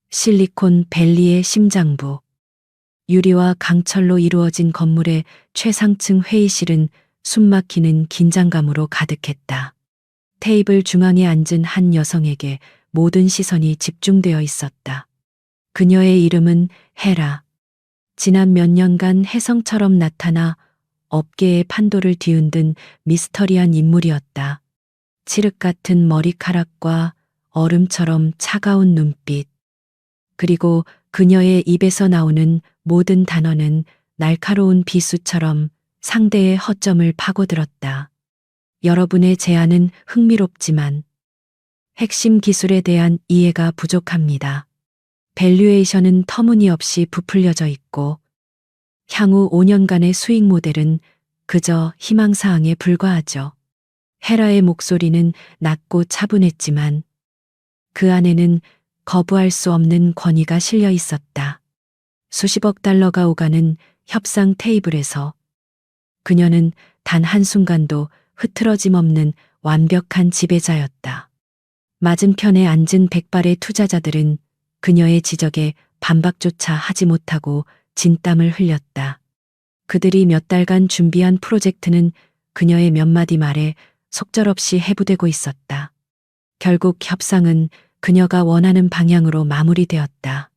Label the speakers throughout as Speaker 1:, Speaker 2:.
Speaker 1: 실리콘 밸리의 심장부. 유리와 강철로 이루어진 건물의 최상층 회의실은 숨막히는 긴장감으로 가득했다. 테이블 중앙에 앉은 한 여성에게 모든 시선이 집중되어 있었다. 그녀의 이름은 헤라. 지난 몇 년간 혜성처럼 나타나 업계의 판도를 뒤흔든 미스터리한 인물이었다. 칠흑 같은 머리카락과 얼음처럼 차가운 눈빛. 그리고 그녀의 입에서 나오는 모든 단어는 날카로운 비수처럼 상대의 허점을 파고들었다. 여러분의 제안은 흥미롭지만 핵심 기술에 대한 이해가 부족합니다. 밸류에이션은 터무니없이 부풀려져 있고 향후 5년간의 수익 모델은 그저 희망사항에 불과하죠. 헤라의 목소리는 낮고 차분했지만 그 안에는 거부할 수 없는 권위가 실려 있었다. 수십억 달러가 오가는 협상 테이블에서 그녀는 단 한순간도 흐트러짐 없는 완벽한 지배자였다. 맞은편에 앉은 백발의 투자자들은 그녀의 지적에 반박조차 하지 못하고 진땀을 흘렸다. 그들이 몇 달간 준비한 프로젝트는 그녀의 몇 마디 말에 속절없이 해부되고 있었다. 결국 협상은 그녀가 원하는 방향으로 마무리되었다.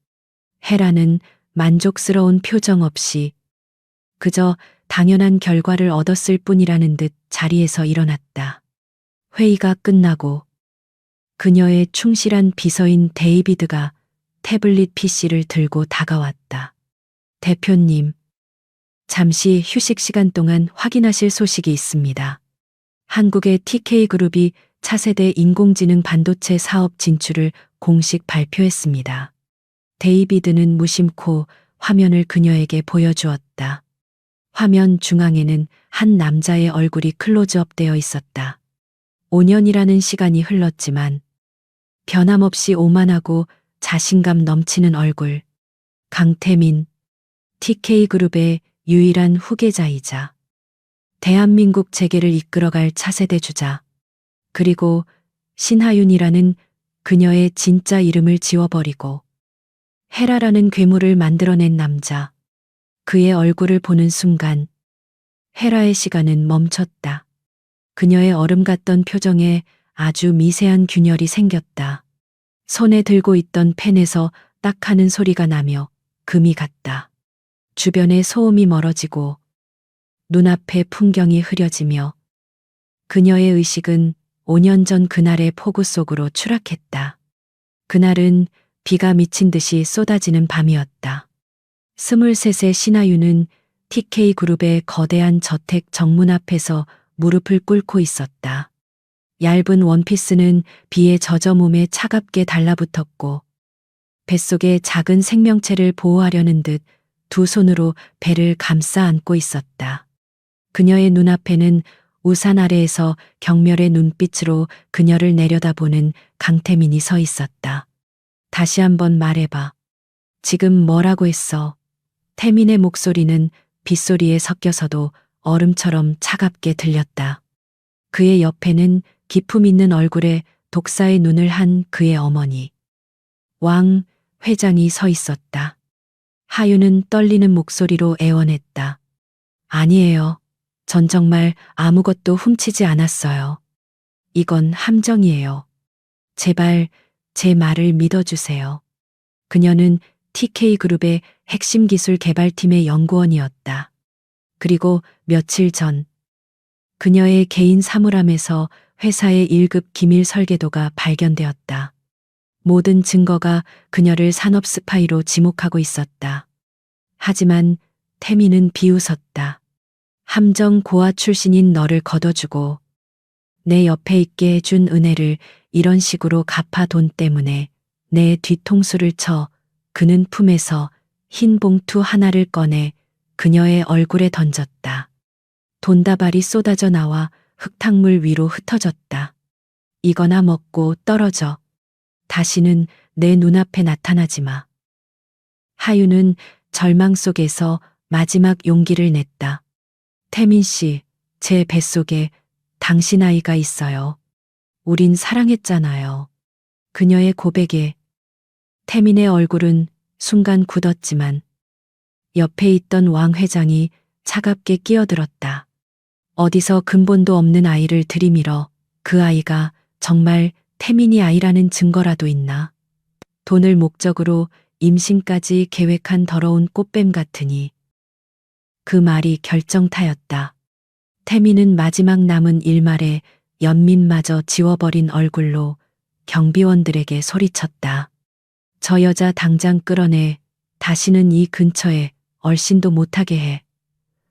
Speaker 1: 헤라는 만족스러운 표정 없이 그저 당연한 결과를 얻었을 뿐이라는 듯 자리에서 일어났다. 회의가 끝나고 그녀의 충실한 비서인 데이비드가 태블릿 PC를 들고 다가왔다. 대표님, 잠시 휴식 시간 동안 확인하실 소식이 있습니다. 한국의 TK그룹이 차세대 인공지능 반도체 사업 진출을 공식 발표했습니다. 데이비드는 무심코 화면을 그녀에게 보여주었다. 화면 중앙에는 한 남자의 얼굴이 클로즈업 되어 있었다. 5년이라는 시간이 흘렀지만 변함없이 오만하고 자신감 넘치는 얼굴. 강태민, TK그룹의 유일한 후계자이자 대한민국 재계를 이끌어갈 차세대 주자. 그리고 신하윤이라는 그녀의 진짜 이름을 지워버리고 헤라라는 괴물을 만들어낸 남자. 그의 얼굴을 보는 순간 헤라의 시간은 멈췄다. 그녀의 얼음 같던 표정에 아주 미세한 균열이 생겼다. 손에 들고 있던 펜에서 딱 하는 소리가 나며 금이 갔다. 주변의 소음이 멀어지고 눈앞의 풍경이 흐려지며 그녀의 의식은 5년 전 그날의 폭우 속으로 추락했다. 그날은 비가 미친 듯이 쏟아지는 밤이었다. 23세 신하윤은 TK그룹의 거대한 저택 정문 앞에서 무릎을 꿇고 있었다. 얇은 원피스는 비에 젖어 몸에 차갑게 달라붙었고 뱃속에 작은 생명체를 보호하려는 듯 두 손으로 배를 감싸 안고 있었다. 그녀의 눈앞에는 우산 아래에서 경멸의 눈빛으로 그녀를 내려다보는 강태민이 서 있었다. 다시 한번 말해봐. 지금 뭐라고 했어? 태민의 목소리는 빗소리에 섞여서도 얼음처럼 차갑게 들렸다. 그의 옆에는 기품 있는 얼굴에 독사의 눈을 한 그의 어머니. 왕 회장이 서 있었다. 하윤은 떨리는 목소리로 애원했다. 아니에요. 전 정말 아무것도 훔치지 않았어요. 이건 함정이에요. 제발 제 말을 믿어주세요. 그녀는 TK그룹의 핵심 기술 개발팀의 연구원이었다. 그리고 며칠 전 그녀의 개인 사물함에서 회사의 1급 기밀 설계도가 발견되었다. 모든 증거가 그녀를 산업 스파이로 지목하고 있었다. 하지만 태민은 비웃었다. 함정 고아 출신인 너를 걷어주고 내 옆에 있게 해준 은혜를 이런 식으로 갚아 돈 때문에 내 뒤통수를 쳐 그는 품에서 흰 봉투 하나를 꺼내 그녀의 얼굴에 던졌다. 돈다발이 쏟아져 나와 흙탕물 위로 흩어졌다. 이거나 먹고 떨어져. 다시는 내 눈앞에 나타나지 마. 하윤은 절망 속에서 마지막 용기를 냈다. 태민 씨, 제 뱃속에 당신 아이가 있어요. 우린 사랑했잖아요. 그녀의 고백에 태민의 얼굴은 순간 굳었지만 옆에 있던 왕 회장이 차갑게 끼어들었다. 어디서 근본도 없는 아이를 들이밀어 그 아이가 정말 태민이 아이라는 증거라도 있나? 돈을 목적으로 임신까지 계획한 더러운 꽃뱀 같으니. 그 말이 결정타였다. 태민은 마지막 남은 일말에 연민마저 지워버린 얼굴로 경비원들에게 소리쳤다. 저 여자 당장 끌어내. 다시는 이 근처에 얼씬도 못하게 해.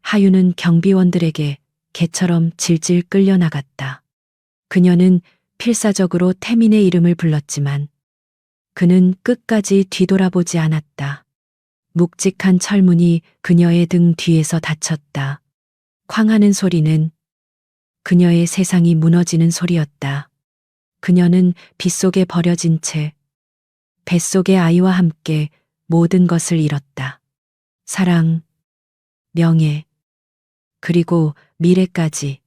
Speaker 1: 하유는 경비원들에게 개처럼 질질 끌려나갔다. 그녀는 필사적으로 태민의 이름을 불렀지만 그는 끝까지 뒤돌아보지 않았다. 묵직한 철문이 그녀의 등 뒤에서 닫혔다. 쾅 하는 소리는 그녀의 세상이 무너지는 소리였다. 그녀는 빗속에 버려진 채 뱃속의 아이와 함께 모든 것을 잃었다. 사랑, 명예, 그리고 미래까지.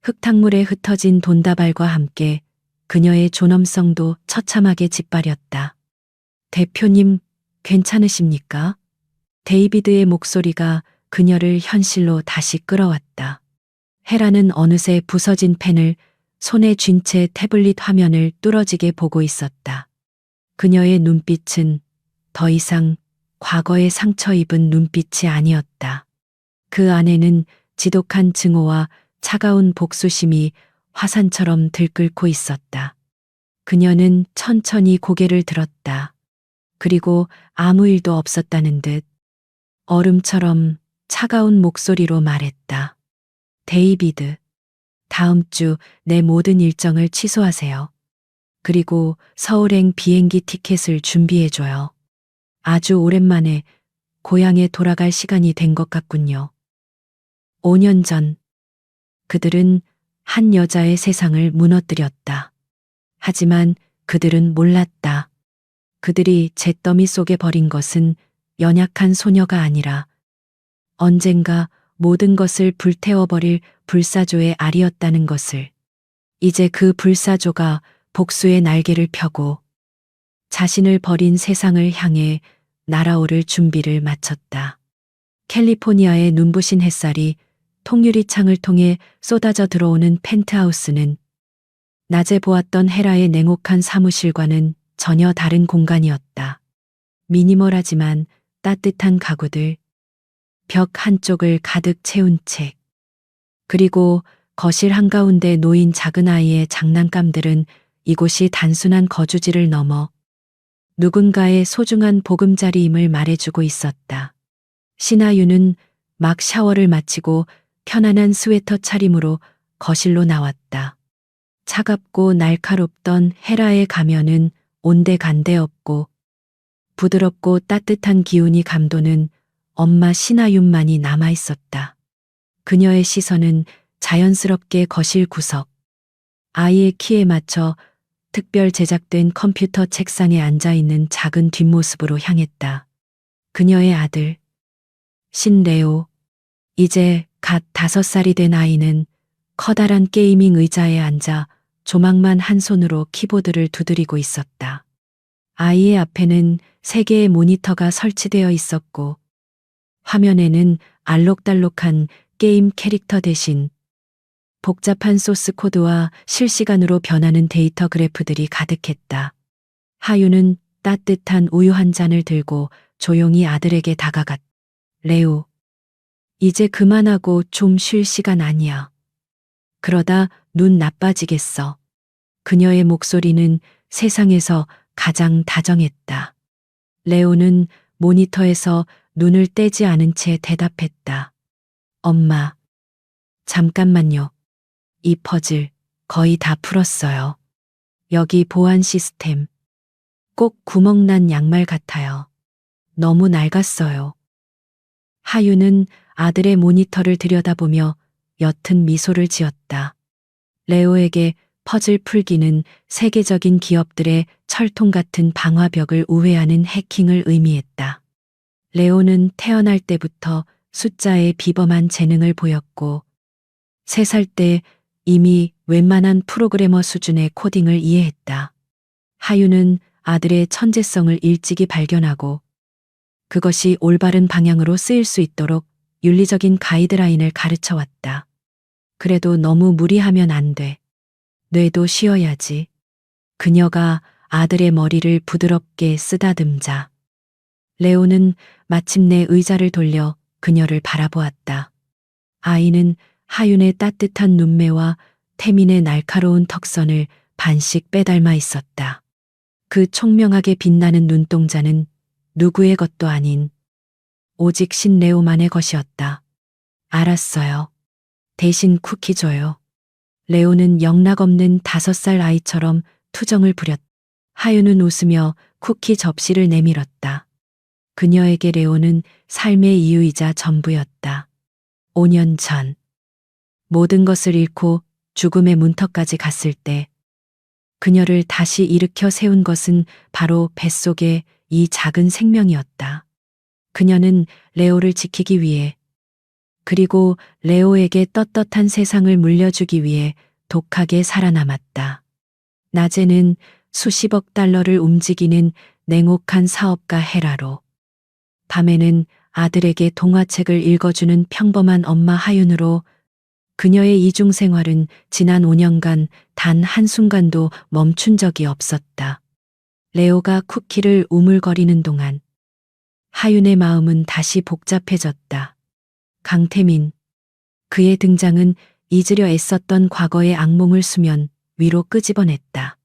Speaker 1: 흙탕물에 흩어진 돈다발과 함께 그녀의 존엄성도 처참하게 짓밟렸다. 대표님, 괜찮으십니까? 데이비드의 목소리가 그녀를 현실로 다시 끌어왔다. 헤라는 어느새 부서진 펜을 손에 쥔 채 태블릿 화면을 뚫어지게 보고 있었다. 그녀의 눈빛은 더 이상 과거에 상처 입은 눈빛이 아니었다. 그 안에는 지독한 증오와 차가운 복수심이 화산처럼 들끓고 있었다. 그녀는 천천히 고개를 들었다. 그리고 아무 일도 없었다는 듯 얼음처럼 차가운 목소리로 말했다. 데이비드, 다음 주 내 모든 일정을 취소하세요. 그리고 서울행 비행기 티켓을 준비해줘요. 아주 오랜만에 고향에 돌아갈 시간이 된 것 같군요. 5년 전, 그들은 한 여자의 세상을 무너뜨렸다. 하지만 그들은 몰랐다. 그들이 잿더미 속에 버린 것은 연약한 소녀가 아니라 언젠가 모든 것을 불태워버릴 불사조의 알이었다는 것을. 이제 그 불사조가 복수의 날개를 펴고 자신을 버린 세상을 향해 날아오를 준비를 마쳤다. 캘리포니아의 눈부신 햇살이 통유리 창을 통해 쏟아져 들어오는 펜트하우스는 낮에 보았던 헤라의 냉혹한 사무실과는 전혀 다른 공간이었다. 미니멀하지만 따뜻한 가구들, 벽 한쪽을 가득 채운 책, 그리고 거실 한가운데 놓인 작은 아이의 장난감들은 이곳이 단순한 거주지를 넘어 누군가의 소중한 보금자리임을 말해주고 있었다. 신하유는 막 샤워를 마치고 편안한 스웨터 차림으로 거실로 나왔다. 차갑고 날카롭던 헤라의 가면은 온데간데 없고 부드럽고 따뜻한 기운이 감도는 엄마 신하윤만이 남아있었다. 그녀의 시선은 자연스럽게 거실 구석, 아이의 키에 맞춰 특별 제작된 컴퓨터 책상에 앉아있는 작은 뒷모습으로 향했다. 그녀의 아들, 신레오, 이제 갓 5살이 된 아이는 커다란 게이밍 의자에 앉아 조망만 한 손으로 키보드를 두드리고 있었다. 아이의 앞에는 3개의 모니터가 설치되어 있었고 화면에는 알록달록한 게임 캐릭터 대신 복잡한 소스 코드와 실시간으로 변하는 데이터 그래프들이 가득했다. 하유는 따뜻한 우유 한 잔을 들고 조용히 아들에게 다가갔다. 레오, 이제 그만하고 좀 쉴 시간 아니야. 그러다 눈 나빠지겠어. 그녀의 목소리는 세상에서 가장 다정했다. 레오는 모니터에서 눈을 떼지 않은 채 대답했다. 엄마, 잠깐만요. 이 퍼즐 거의 다 풀었어요. 여기 보안 시스템. 꼭 구멍난 양말 같아요. 너무 낡았어요. 하유는 아들의 모니터를 들여다보며 옅은 미소를 지었다. 레오에게 퍼즐 풀기는 세계적인 기업들의 철통 같은 방화벽을 우회하는 해킹을 의미했다. 레오는 태어날 때부터 숫자에 비범한 재능을 보였고 3살 때 이미 웬만한 프로그래머 수준의 코딩을 이해했다. 하유는 아들의 천재성을 일찍이 발견하고 그것이 올바른 방향으로 쓰일 수 있도록 윤리적인 가이드라인을 가르쳐 왔다. 그래도 너무 무리하면 안 돼. 뇌도 쉬어야지. 그녀가 아들의 머리를 부드럽게 쓰다듬자 레오는 마침내 의자를 돌려 그녀를 바라보았다. 아이는 하윤의 따뜻한 눈매와 태민의 날카로운 턱선을 반씩 빼닮아 있었다. 그 총명하게 빛나는 눈동자는 누구의 것도 아닌 오직 신레오만의 것이었다. 알았어요. 대신 쿠키 줘요. 레오는 영락없는 5살 아이처럼 투정을 부렸다. 하윤은 웃으며 쿠키 접시를 내밀었다. 그녀에게 레오는 삶의 이유이자 전부였다. 5년 전 모든 것을 잃고 죽음의 문턱까지 갔을 때 그녀를 다시 일으켜 세운 것은 바로 뱃속의 이 작은 생명이었다. 그녀는 레오를 지키기 위해 그리고 레오에게 떳떳한 세상을 물려주기 위해 독하게 살아남았다. 낮에는 수십억 달러를 움직이는 냉혹한 사업가 헤라로, 밤에는 아들에게 동화책을 읽어주는 평범한 엄마 하윤으로 그녀의 이중 생활은 지난 5년간 단 한순간도 멈춘 적이 없었다. 레오가 쿠키를 우물거리는 동안 하윤의 마음은 다시 복잡해졌다. 강태민. 그의 등장은 잊으려 애썼던 과거의 악몽을 수면 위로 끄집어냈다.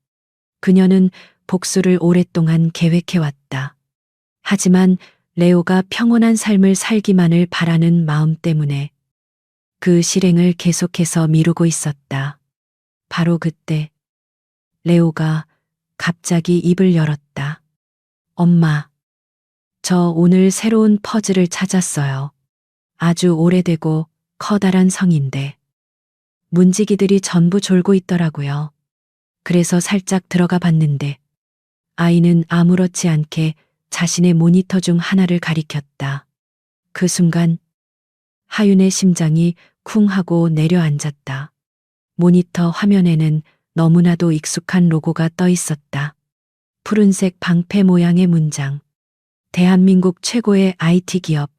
Speaker 1: 그녀는 복수를 오랫동안 계획해왔다. 하지만 레오가 평온한 삶을 살기만을 바라는 마음 때문에 그 실행을 계속해서 미루고 있었다. 바로 그때 레오가 갑자기 입을 열었다. 엄마, 저 오늘 새로운 퍼즐을 찾았어요. 아주 오래되고 커다란 성인데 문지기들이 전부 졸고 있더라고요. 그래서 살짝 들어가 봤는데 아이는 아무렇지 않게 자신의 모니터 중 하나를 가리켰다. 그 순간 하윤의 심장이 쿵 하고 내려앉았다. 모니터 화면에는 너무나도 익숙한 로고가 떠 있었다. 푸른색 방패 모양의 문장. 대한민국 최고의 IT 기업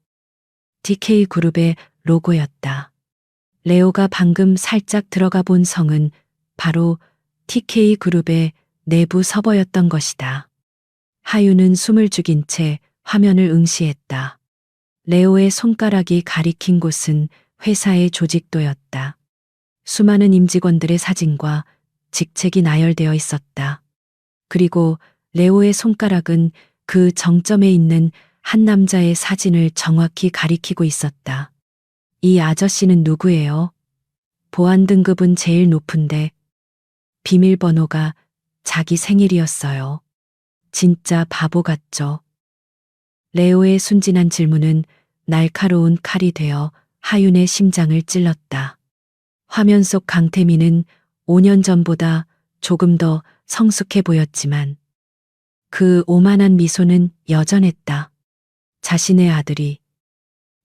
Speaker 1: DK그룹의 로고였다. 레오가 방금 살짝 들어가 본 성은 바로 TK그룹의 내부 서버였던 것이다. 하윤은 숨을 죽인 채 화면을 응시했다. 레오의 손가락이 가리킨 곳은 회사의 조직도였다. 수많은 임직원들의 사진과 직책이 나열되어 있었다. 그리고 레오의 손가락은 그 정점에 있는 한 남자의 사진을 정확히 가리키고 있었다. 이 아저씨는 누구예요? 보안 등급은 제일 높은데 비밀번호가 자기 생일이었어요. 진짜 바보 같죠? 레오의 순진한 질문은 날카로운 칼이 되어 하윤의 심장을 찔렀다. 화면 속 강태민은 5년 전보다 조금 더 성숙해 보였지만 그 오만한 미소는 여전했다. 자신의 아들이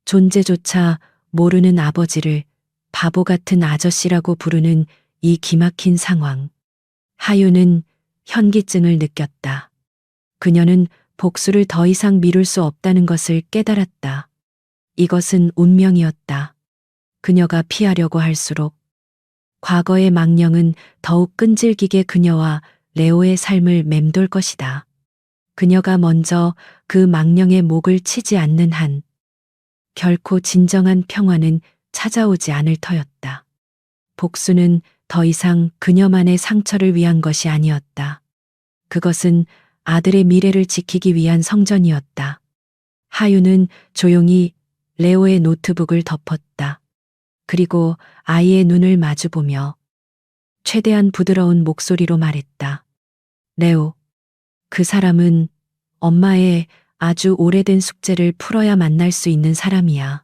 Speaker 1: 존재조차 모르는 아버지를 바보 같은 아저씨라고 부르는 이 기막힌 상황. 하윤은 현기증을 느꼈다. 그녀는 복수를 더 이상 미룰 수 없다는 것을 깨달았다. 이것은 운명이었다. 그녀가 피하려고 할수록 과거의 망령은 더욱 끈질기게 그녀와 레오의 삶을 맴돌 것이다. 그녀가 먼저 그 망령의 목을 치지 않는 한 결코 진정한 평화는 찾아오지 않을 터였다. 복수는 더 이상 그녀만의 상처를 위한 것이 아니었다. 그것은 아들의 미래를 지키기 위한 성전이었다. 하윤은 조용히 레오의 노트북을 덮었다. 그리고 아이의 눈을 마주보며 최대한 부드러운 목소리로 말했다. 레오, 그 사람은 엄마의 아주 오래된 숙제를 풀어야 만날 수 있는 사람이야.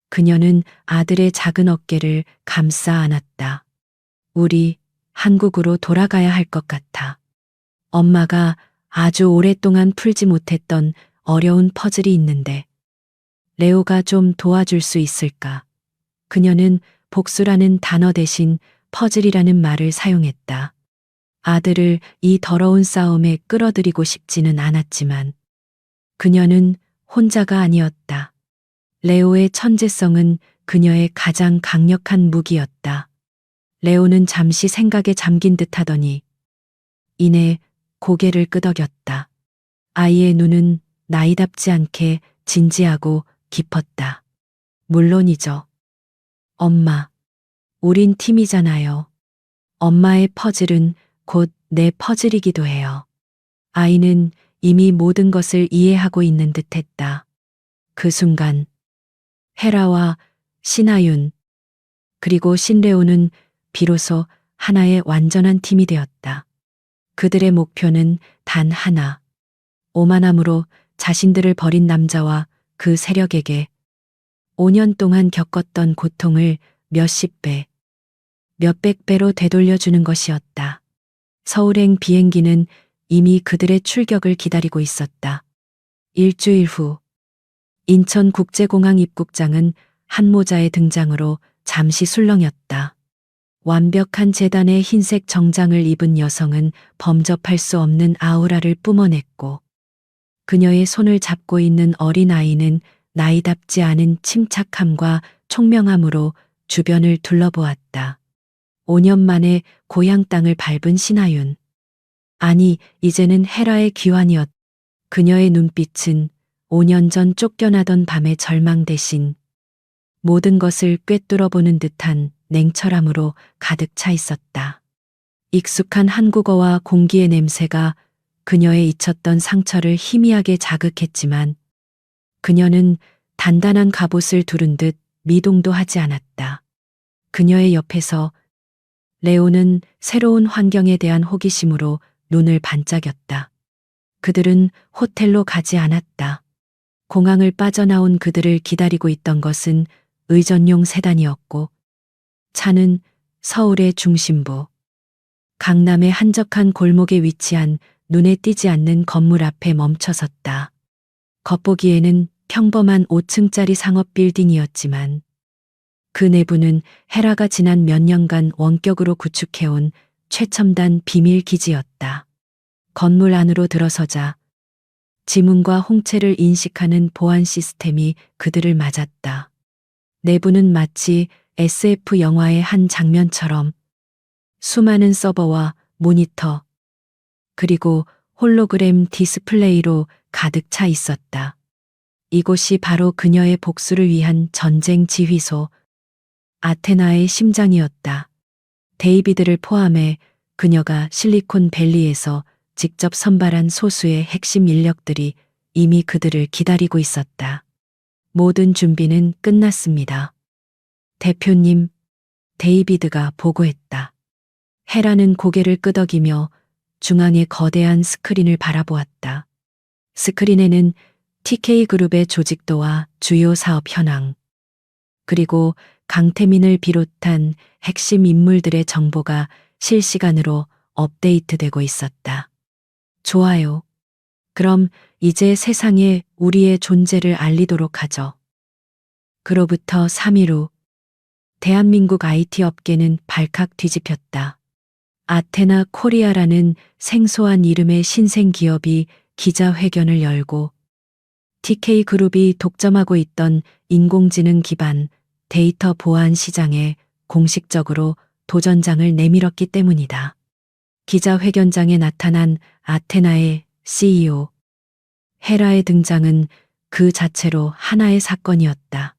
Speaker 1: 그녀는 아들의 작은 어깨를 감싸 안았다. 우리 한국으로 돌아가야 할 것 같아. 엄마가 아주 오랫동안 풀지 못했던 어려운 퍼즐이 있는데 레오가 좀 도와줄 수 있을까? 그녀는 복수라는 단어 대신 퍼즐이라는 말을 사용했다. 아들을 이 더러운 싸움에 끌어들이고 싶지는 않았지만 그녀는 혼자가 아니었다. 레오의 천재성은 그녀의 가장 강력한 무기였다. 레오는 잠시 생각에 잠긴 듯 하더니 이내 고개를 끄덕였다. 아이의 눈은 나이답지 않게 진지하고 깊었다. 물론이죠. 엄마, 우린 팀이잖아요. 엄마의 퍼즐은 곧 내 퍼즐이기도 해요. 아이는 이미 모든 것을 이해하고 있는 듯 했다. 그 순간 헤라와 신하윤 그리고 신레오는 비로소 하나의 완전한 팀이 되었다. 그들의 목표는 단 하나. 오만함으로 자신들을 버린 남자와 그 세력에게 5년 동안 겪었던 고통을 몇십 배, 몇백 배로 되돌려주는 것이었다. 서울행 비행기는 이미 그들의 출격을 기다리고 있었다. 일주일 후 인천국제공항 입국장은 한모자의 등장으로 잠시 술렁였다. 완벽한 재단의 흰색 정장을 입은 여성은 범접할 수 없는 아우라를 뿜어냈고 그녀의 손을 잡고 있는 어린아이는 나이답지 않은 침착함과 총명함으로 주변을 둘러보았다. 5년 만에 고향 땅을 밟은 신하윤. 아니, 이제는 헤라의 귀환이었다. 그녀의 눈빛은 5년 전 쫓겨나던 밤의 절망 대신 모든 것을 꿰뚫어보는 듯한 냉철함으로 가득 차 있었다. 익숙한 한국어와 공기의 냄새가 그녀의 잊혔던 상처를 희미하게 자극했지만 그녀는 단단한 갑옷을 두른 듯 미동도 하지 않았다. 그녀의 옆에서 레오는 새로운 환경에 대한 호기심으로 눈을 반짝였다. 그들은 호텔로 가지 않았다. 공항을 빠져나온 그들을 기다리고 있던 것은 의전용 세단이었고 차는 서울의 중심부, 강남의 한적한 골목에 위치한 눈에 띄지 않는 건물 앞에 멈춰섰다. 겉보기에는 평범한 5층짜리 상업 빌딩이었지만 그 내부는 헤라가 지난 몇 년간 원격으로 구축해온 최첨단 비밀 기지였다. 건물 안으로 들어서자 지문과 홍채를 인식하는 보안 시스템이 그들을 맞았다. 내부는 마치 SF 영화의 한 장면처럼 수많은 서버와 모니터, 그리고 홀로그램 디스플레이로 가득 차 있었다. 이곳이 바로 그녀의 복수를 위한 전쟁 지휘소, 아테나의 심장이었다. 데이비드를 포함해 그녀가 실리콘밸리에서 직접 선발한 소수의 핵심 인력들이 이미 그들을 기다리고 있었다. 모든 준비는 끝났습니다. 대표님, 데이비드가 보고했다. 헤라는 고개를 끄덕이며 중앙의 거대한 스크린을 바라보았다. 스크린에는 TK그룹의 조직도와 주요 사업 현황, 그리고 강태민을 비롯한 핵심 인물들의 정보가 실시간으로 업데이트되고 있었다. 좋아요. 그럼 이제 세상에 우리의 존재를 알리도록 하죠. 그로부터 3일 후 대한민국 IT 업계는 발칵 뒤집혔다. 아테나 코리아라는 생소한 이름의 신생 기업이 기자회견을 열고 TK그룹이 독점하고 있던 인공지능 기반 데이터 보안 시장에 공식적으로 도전장을 내밀었기 때문이다. 기자회견장에 나타난 아테나의 CEO 헤라의 등장은 그 자체로 하나의 사건이었다.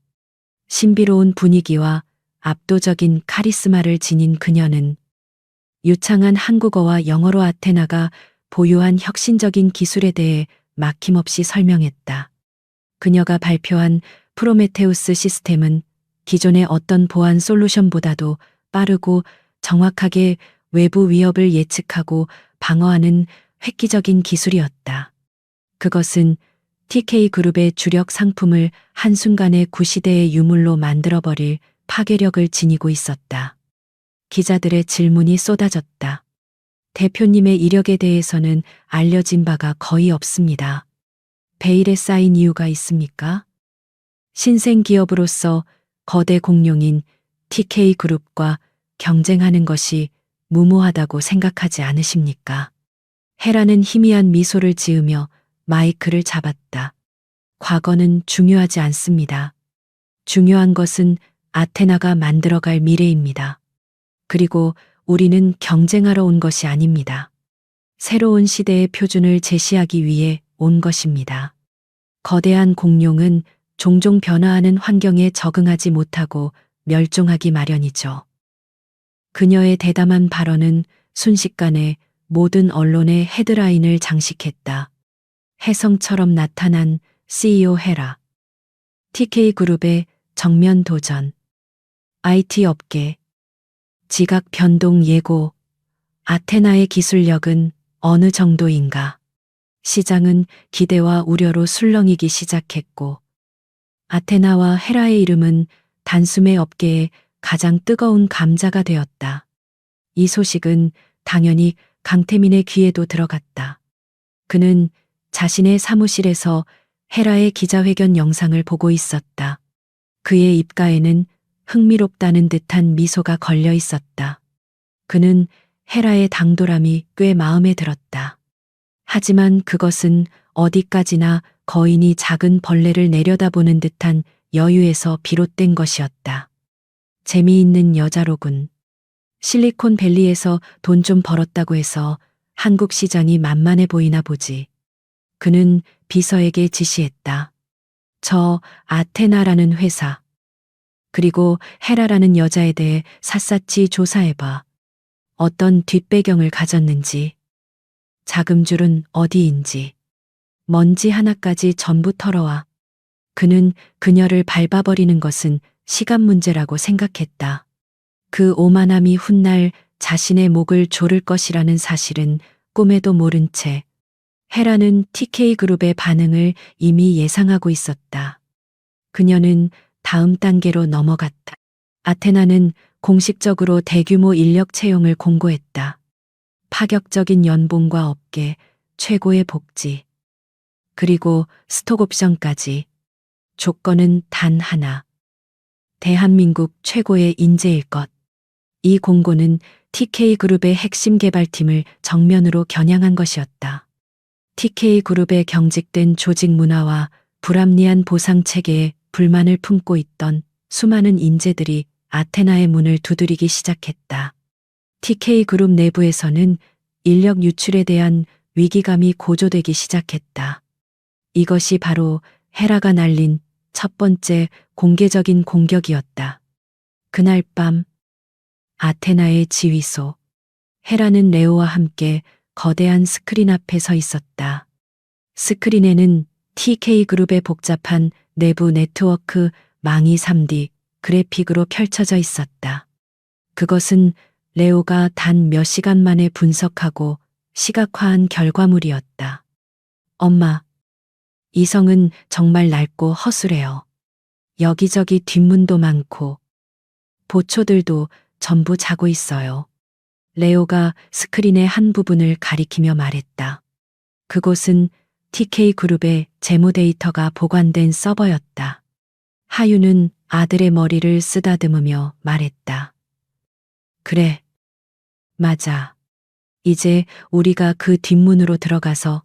Speaker 1: 신비로운 분위기와 압도적인 카리스마를 지닌 그녀는 유창한 한국어와 영어로 아테나가 보유한 혁신적인 기술에 대해 막힘없이 설명했다. 그녀가 발표한 프로메테우스 시스템은 기존의 어떤 보안 솔루션보다도 빠르고 정확하게 외부 위협을 예측하고 방어하는 획기적인 기술이었다. 그것은 TK그룹의 주력 상품을 한순간에 구시대의 유물로 만들어버릴 파괴력을 지니고 있었다. 기자들의 질문이 쏟아졌다. 대표님의 이력에 대해서는 알려진 바가 거의 없습니다. 베일에 쌓인 이유가 있습니까? 신생 기업으로서 거대 공룡인 TK그룹과 경쟁하는 것이 무모하다고 생각하지 않으십니까? 헤라는 희미한 미소를 지으며 마이크를 잡았다. 과거는 중요하지 않습니다. 중요한 것은 아테나가 만들어갈 미래입니다. 그리고 우리는 경쟁하러 온 것이 아닙니다. 새로운 시대의 표준을 제시하기 위해 온 것입니다. 거대한 공룡은 종종 변화하는 환경에 적응하지 못하고 멸종하기 마련이죠. 그녀의 대담한 발언은 순식간에 모든 언론의 헤드라인을 장식했다. 혜성처럼 나타난 CEO 헤라. TK그룹의 정면 도전. IT 업계. 지각 변동 예고. 아테나의 기술력은 어느 정도인가? 시장은 기대와 우려로 술렁이기 시작했고, 아테나와 헤라의 이름은 단숨에 업계에 가장 뜨거운 감자가 되었다. 이 소식은 당연히 강태민의 귀에도 들어갔다. 그는 자신의 사무실에서 헤라의 기자회견 영상을 보고 있었다. 그의 입가에는 흥미롭다는 듯한 미소가 걸려 있었다. 그는 헤라의 당돌함이 꽤 마음에 들었다. 하지만 그것은 어디까지나 거인이 작은 벌레를 내려다보는 듯한 여유에서 비롯된 것이었다. 재미있는 여자로군. 실리콘밸리에서 돈 좀 벌었다고 해서 한국 시장이 만만해 보이나 보지. 그는 비서에게 지시했다. 저 아테나라는 회사, 그리고 헤라라는 여자에 대해 샅샅이 조사해봐. 어떤 뒷배경을 가졌는지, 자금줄은 어디인지, 먼지 하나까지 전부 털어와. 그는 그녀를 밟아버리는 것은 시간 문제라고 생각했다. 그 오만함이 훗날 자신의 목을 조를 것이라는 사실은 꿈에도 모른 채 헤라는 TK그룹의 반응을 이미 예상하고 있었다. 그녀는 다음 단계로 넘어갔다. 아테나는 공식적으로 대규모 인력 채용을 공고했다. 파격적인 연봉과 업계, 최고의 복지, 그리고 스톡옵션까지. 조건은 단 하나. 대한민국 최고의 인재일 것. 이 공고는 TK그룹의 핵심 개발팀을 정면으로 겨냥한 것이었다. TK그룹의 경직된 조직 문화와 불합리한 보상 체계에 불만을 품고 있던 수많은 인재들이 아테나의 문을 두드리기 시작했다. TK그룹 내부에서는 인력 유출에 대한 위기감이 고조되기 시작했다. 이것이 바로 헤라가 날린 첫 번째 공개적인 공격이었다. 그날 밤 아테나의 지휘소. 헤라는 레오와 함께 거대한 스크린 앞에 서 있었다. 스크린에는 TK그룹의 복잡한 내부 네트워크 망이 3D 그래픽으로 펼쳐져 있었다. 그것은 레오가 단 몇 시간 만에 분석하고 시각화한 결과물이었다. 엄마, 이 성은 정말 낡고 허술해요. 여기저기 뒷문도 많고 보초들도 전부 자고 있어요. 레오가 스크린의 한 부분을 가리키며 말했다. 그곳은 TK그룹의 재무 데이터가 보관된 서버였다. 하유는 아들의 머리를 쓰다듬으며 말했다. 그래, 맞아. 이제 우리가 그 뒷문으로 들어가서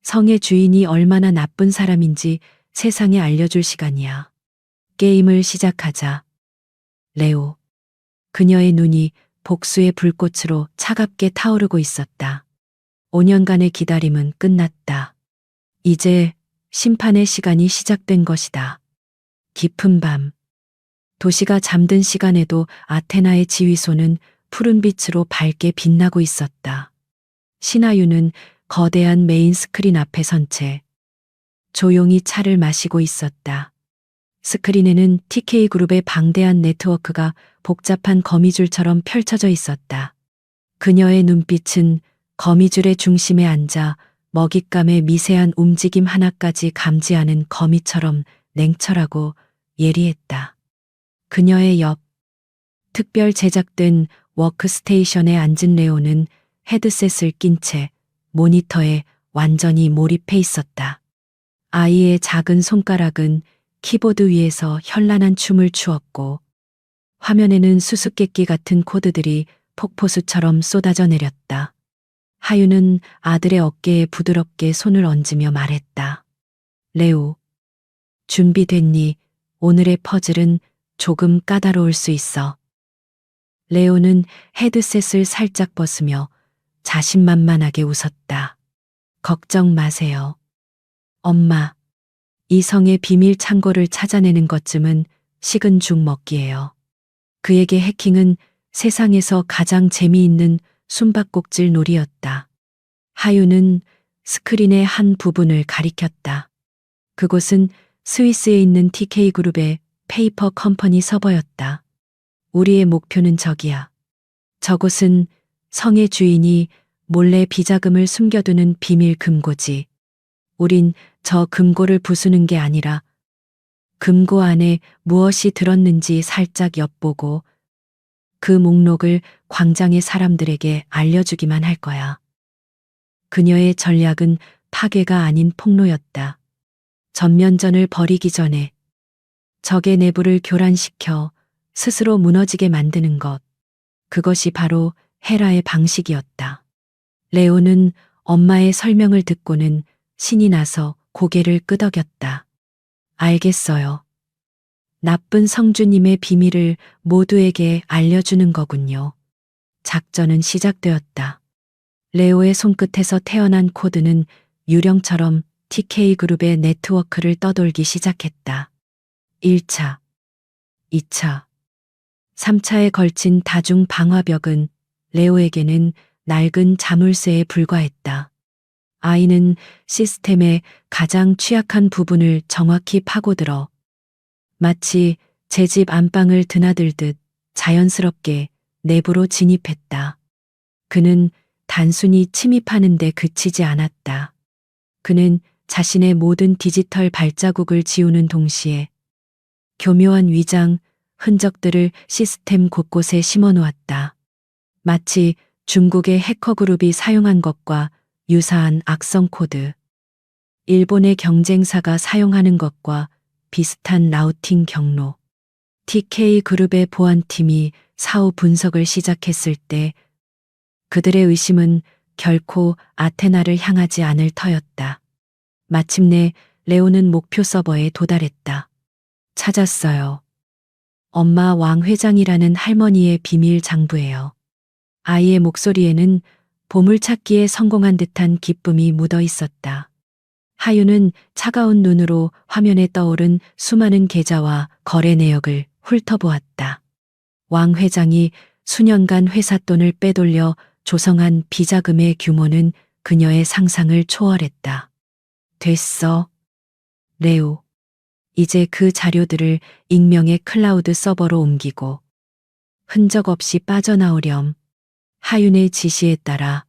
Speaker 1: 성의 주인이 얼마나 나쁜 사람인지 세상에 알려줄 시간이야. 게임을 시작하자. 레오. 그녀의 눈이 복수의 불꽃으로 차갑게 타오르고 있었다. 5년간의 기다림은 끝났다. 이제 심판의 시간이 시작된 것이다. 깊은 밤. 도시가 잠든 시간에도 아테나의 지휘소는 푸른 빛으로 밝게 빛나고 있었다. 신하유는 거대한 메인 스크린 앞에 선 채 조용히 차를 마시고 있었다. 스크린에는 TK그룹의 방대한 네트워크가 복잡한 거미줄처럼 펼쳐져 있었다. 그녀의 눈빛은 거미줄의 중심에 앉아 먹잇감의 미세한 움직임 하나까지 감지하는 거미처럼 냉철하고 예리했다. 그녀의 옆, 특별 제작된 워크스테이션에 앉은 레오는 헤드셋을 낀 채 모니터에 완전히 몰입해 있었다. 아이의 작은 손가락은 키보드 위에서 현란한 춤을 추었고 화면에는 수수께끼 같은 코드들이 폭포수처럼 쏟아져 내렸다. 하유는 아들의 어깨에 부드럽게 손을 얹으며 말했다. 레오, 준비됐니? 오늘의 퍼즐은 조금 까다로울 수 있어. 레오는 헤드셋을 살짝 벗으며 자신만만하게 웃었다. 걱정 마세요. 엄마, 이성의 비밀 창고를 찾아내는 것쯤은 식은 죽 먹기예요. 그에게 해킹은 세상에서 가장 재미있는 숨바꼭질 놀이였다. 하유는 스크린의 한 부분을 가리켰다. 그곳은 스위스에 있는 TK그룹의 페이퍼 컴퍼니 서버였다. 우리의 목표는 저기야. 저곳은 성의 주인이 몰래 비자금을 숨겨두는 비밀 금고지. 우린 저 금고를 부수는 게 아니라 금고 안에 무엇이 들었는지 살짝 엿보고 그 목록을 광장의 사람들에게 알려주기만 할 거야. 그녀의 전략은 파괴가 아닌 폭로였다. 전면전을 벌이기 전에 적의 내부를 교란시켜 스스로 무너지게 만드는 것. 그것이 바로 헤라의 방식이었다. 레오는 엄마의 설명을 듣고는 신이 나서 고개를 끄덕였다. 알겠어요. 나쁜 성주님의 비밀을 모두에게 알려주는 거군요. 작전은 시작되었다. 레오의 손끝에서 태어난 코드는 유령처럼 TK그룹의 네트워크를 떠돌기 시작했다. 1차, 2차, 3차에 걸친 다중 방화벽은 레오에게는 낡은 자물쇠에 불과했다. 아이는 시스템의 가장 취약한 부분을 정확히 파고들어 마치 제 집 안방을 드나들듯 자연스럽게 내부로 진입했다. 그는 단순히 침입하는 데 그치지 않았다. 그는 자신의 모든 디지털 발자국을 지우는 동시에 교묘한 위장, 흔적들을 시스템 곳곳에 심어 놓았다. 마치 중국의 해커 그룹이 사용한 것과 유사한 악성 코드. 일본의 경쟁사가 사용하는 것과 비슷한 라우팅 경로. TK그룹의 보안팀이 사후 분석을 시작했을 때 그들의 의심은 결코 아테나를 향하지 않을 터였다. 마침내 레오는 목표 서버에 도달했다. 찾았어요. 엄마 왕 회장이라는 할머니의 비밀 장부예요. 아이의 목소리에는 보물찾기에 성공한 듯한 기쁨이 묻어 있었다. 하유는 차가운 눈으로 화면에 떠오른 수많은 계좌와 거래 내역을 훑어보았다. 왕 회장이 수년간 회사 돈을 빼돌려 조성한 비자금의 규모는 그녀의 상상을 초월했다. 됐어. 레오. 이제 그 자료들을 익명의 클라우드 서버로 옮기고 흔적 없이 빠져나오렴. 하윤의 지시에 따라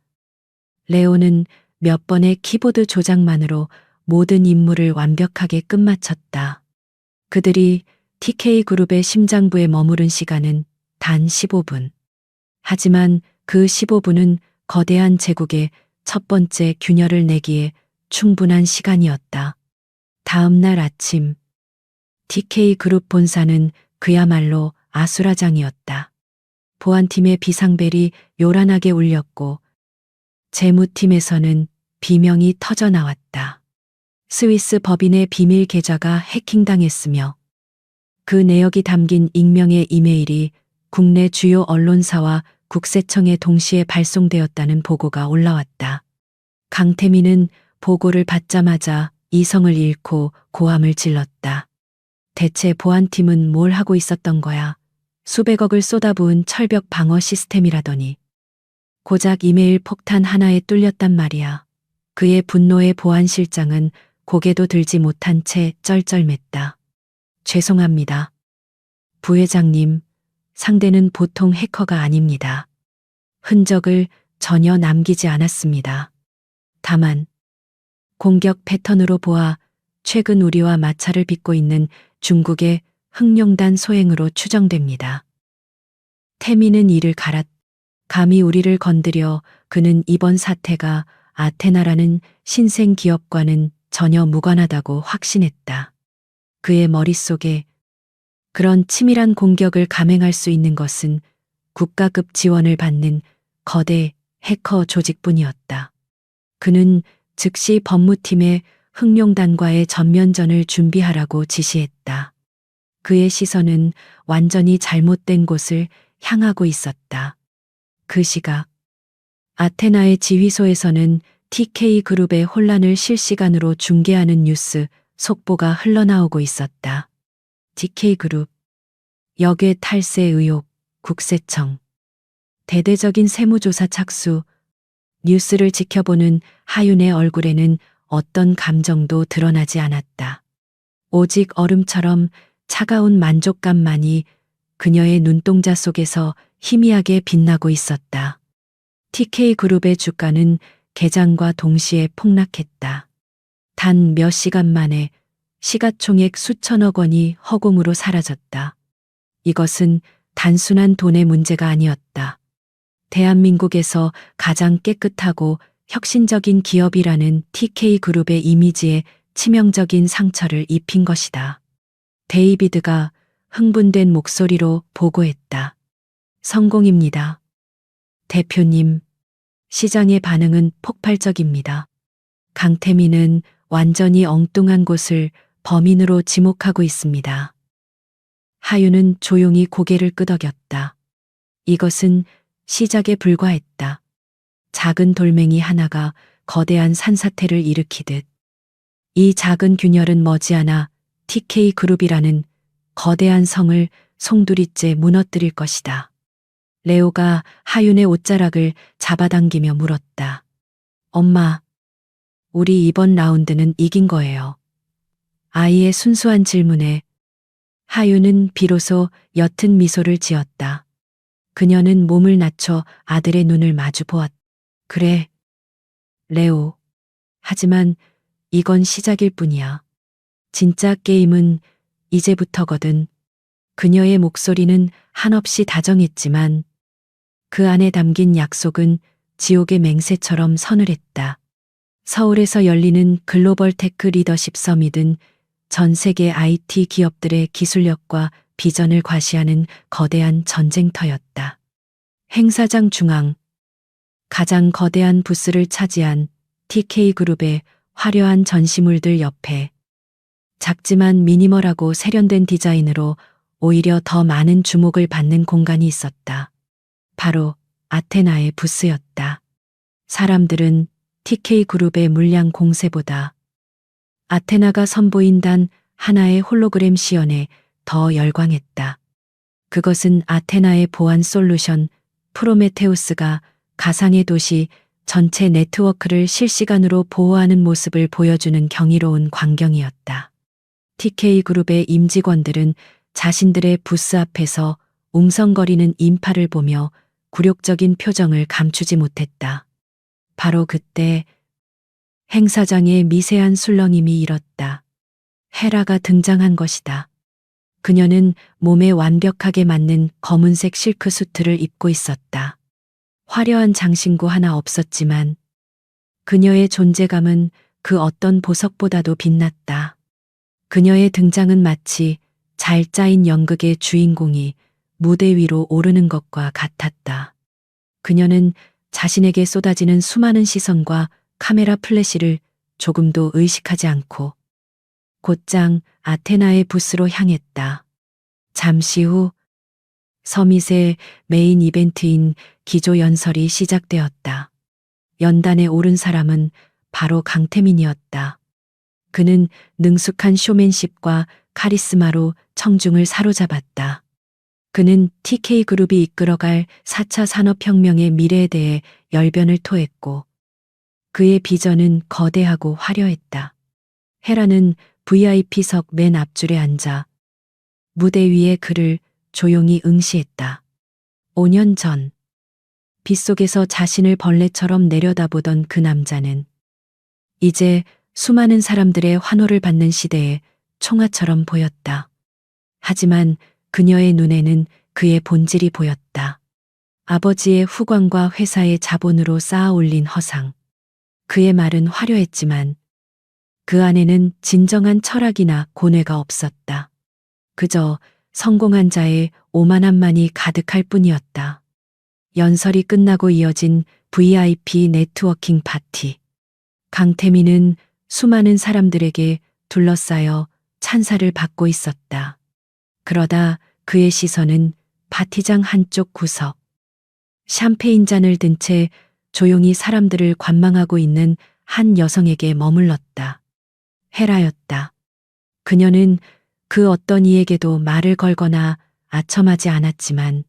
Speaker 1: 레오는 몇 번의 키보드 조작만으로 모든 임무를 완벽하게 끝마쳤다. 그들이 TK그룹의 심장부에 머무른 시간은 단 15분. 하지만 그 15분은 거대한 제국의 첫 번째 균열을 내기에 충분한 시간이었다. 다음 날 아침, TK그룹 본사는 그야말로 아수라장이었다. 보안팀의 비상벨이 요란하게 울렸고 재무팀에서는 비명이 터져 나왔다. 스위스 법인의 비밀 계좌가 해킹당했으며 그 내역이 담긴 익명의 이메일이 국내 주요 언론사와 국세청에 동시에 발송되었다는 보고가 올라왔다. 강태민은 보고를 받자마자 이성을 잃고 고함을 질렀다. 대체 보안팀은 뭘 하고 있었던 거야? 수백억을 쏟아부은 철벽 방어 시스템이라더니 고작 이메일 폭탄 하나에 뚫렸단 말이야. 그의 분노에 보안실장은 고개도 들지 못한 채 쩔쩔맸다. 죄송합니다. 부회장님, 상대는 보통 해커가 아닙니다. 흔적을 전혀 남기지 않았습니다. 다만 공격 패턴으로 보아 최근 우리와 마찰을 빚고 있는 중국의 흑룡단 소행으로 추정됩니다. 태민은 이를 갈았. 감히 우리를 건드려. 그는 이번 사태가 아테나라는 신생 기업과는 전혀 무관하다고 확신했다. 그의 머릿속에 그런 치밀한 공격을 감행할 수 있는 것은 국가급 지원을 받는 거대 해커 조직뿐이었다. 그는 즉시 법무팀에 흑룡단과의 전면전을 준비하라고 지시했다. 그의 시선은 완전히 잘못된 곳을 향하고 있었다. 그 시각 아테나의 지휘소에서는 TK그룹의 혼란을 실시간으로 중계하는 뉴스 속보가 흘러나오고 있었다. TK그룹 역외 탈세 의혹, 국세청 대대적인 세무조사 착수. 뉴스를 지켜보는 하윤의 얼굴에는 어떤 감정도 드러나지 않았다. 오직 얼음처럼 차가운 만족감만이 그녀의 눈동자 속에서 희미하게 빛나고 있었다. TK그룹의 주가는 개장과 동시에 폭락했다. 단 몇 시간 만에 시가총액 수천억 원이 허공으로 사라졌다. 이것은 단순한 돈의 문제가 아니었다. 대한민국에서 가장 깨끗하고 혁신적인 기업이라는 TK그룹의 이미지에 치명적인 상처를 입힌 것이다. 데이비드가 흥분된 목소리로 보고했다. 성공입니다. 대표님, 시장의 반응은 폭발적입니다. 강태민은 완전히 엉뚱한 곳을 범인으로 지목하고 있습니다. 하윤은 조용히 고개를 끄덕였다. 이것은 시작에 불과했다. 작은 돌멩이 하나가 거대한 산사태를 일으키듯 이 작은 균열은 머지않아 TK그룹이라는 거대한 성을 송두리째 무너뜨릴 것이다. 레오가 하윤의 옷자락을 잡아당기며 물었다. 엄마, 우리 이번 라운드는 이긴 거예요. 아이의 순수한 질문에 하윤은 비로소 옅은 미소를 지었다. 그녀는 몸을 낮춰 아들의 눈을 마주 보았다. 그래, 레오. 하지만 이건 시작일 뿐이야. 진짜 게임은 이제부터거든. 그녀의 목소리는 한없이 다정했지만 그 안에 담긴 약속은 지옥의 맹세처럼 서늘했다. 서울에서 열리는 글로벌 테크 리더십 서밋은 전 세계 IT 기업들의 기술력과 비전을 과시하는 거대한 전쟁터였다. 행사장 중앙, 가장 거대한 부스를 차지한 TK그룹의 화려한 전시물들 옆에 작지만 미니멀하고 세련된 디자인으로 오히려 더 많은 주목을 받는 공간이 있었다. 바로 아테나의 부스였다. 사람들은 TK그룹의 물량 공세보다 아테나가 선보인 단 하나의 홀로그램 시연에 더 열광했다. 그것은 아테나의 보안 솔루션 프로메테우스가 가상의 도시 전체 네트워크를 실시간으로 보호하는 모습을 보여주는 경이로운 광경이었다. TK그룹의 임직원들은 자신들의 부스 앞에서 웅성거리는 인파를 보며 굴욕적인 표정을 감추지 못했다. 바로 그때 행사장의 미세한 술렁임이 일었다. 헤라가 등장한 것이다. 그녀는 몸에 완벽하게 맞는 검은색 실크 수트를 입고 있었다. 화려한 장신구 하나 없었지만 그녀의 존재감은 그 어떤 보석보다도 빛났다. 그녀의 등장은 마치 잘 짜인 연극의 주인공이 무대 위로 오르는 것과 같았다. 그녀는 자신에게 쏟아지는 수많은 시선과 카메라 플래시를 조금도 의식하지 않고 곧장 아테나의 부스로 향했다. 잠시 후 서밋의 메인 이벤트인 기조 연설이 시작되었다. 연단에 오른 사람은 바로 강태민이었다. 그는 능숙한 쇼맨십과 카리스마로 청중을 사로잡았다. 그는 TK그룹이 이끌어갈 4차 산업혁명의 미래에 대해 열변을 토했고 그의 비전은 거대하고 화려했다. 헤라는 VIP석 맨 앞줄에 앉아 무대 위에 그를 조용히 응시했다. 5년 전 빗속에서 자신을 벌레처럼 내려다보던 그 남자는 이제 수많은 사람들의 환호를 받는 시대에 총아처럼 보였다. 하지만 그녀의 눈에는 그의 본질이 보였다. 아버지의 후광과 회사의 자본으로 쌓아 올린 허상. 그의 말은 화려했지만 그 안에는 진정한 철학이나 고뇌가 없었다. 그저 성공한 자의 오만함만이 가득할 뿐이었다. 연설이 끝나고 이어진 VIP 네트워킹 파티. 강태민은 수많은 사람들에게 둘러싸여 찬사를 받고 있었다. 그러다 그의 시선은 파티장 한쪽 구석, 샴페인 잔을 든 채 조용히 사람들을 관망하고 있는 한 여성에게 머물렀다. 헤라였다. 그녀는 그 어떤 이에게도 말을 걸거나 아첨하지 않았지만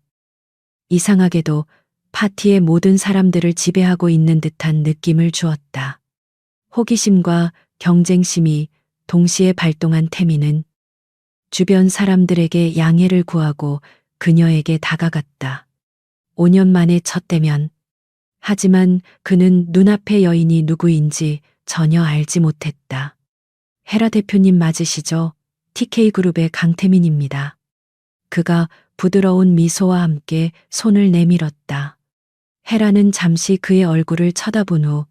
Speaker 1: 이상하게도 파티의 모든 사람들을 지배하고 있는 듯한 느낌을 주었다. 호기심과 경쟁심이 동시에 발동한 태미는 주변 사람들에게 양해를 구하고 그녀에게 다가갔다. 5년 만에 첫 대면. 하지만 그는 눈앞의 여인이 누구인지 전혀 알지 못했다. 헤라 대표님 맞으시죠? TK그룹의 강태민입니다. 그가 부드러운 미소와 함께 손을 내밀었다. 헤라는 잠시 그의 얼굴을 쳐다본 후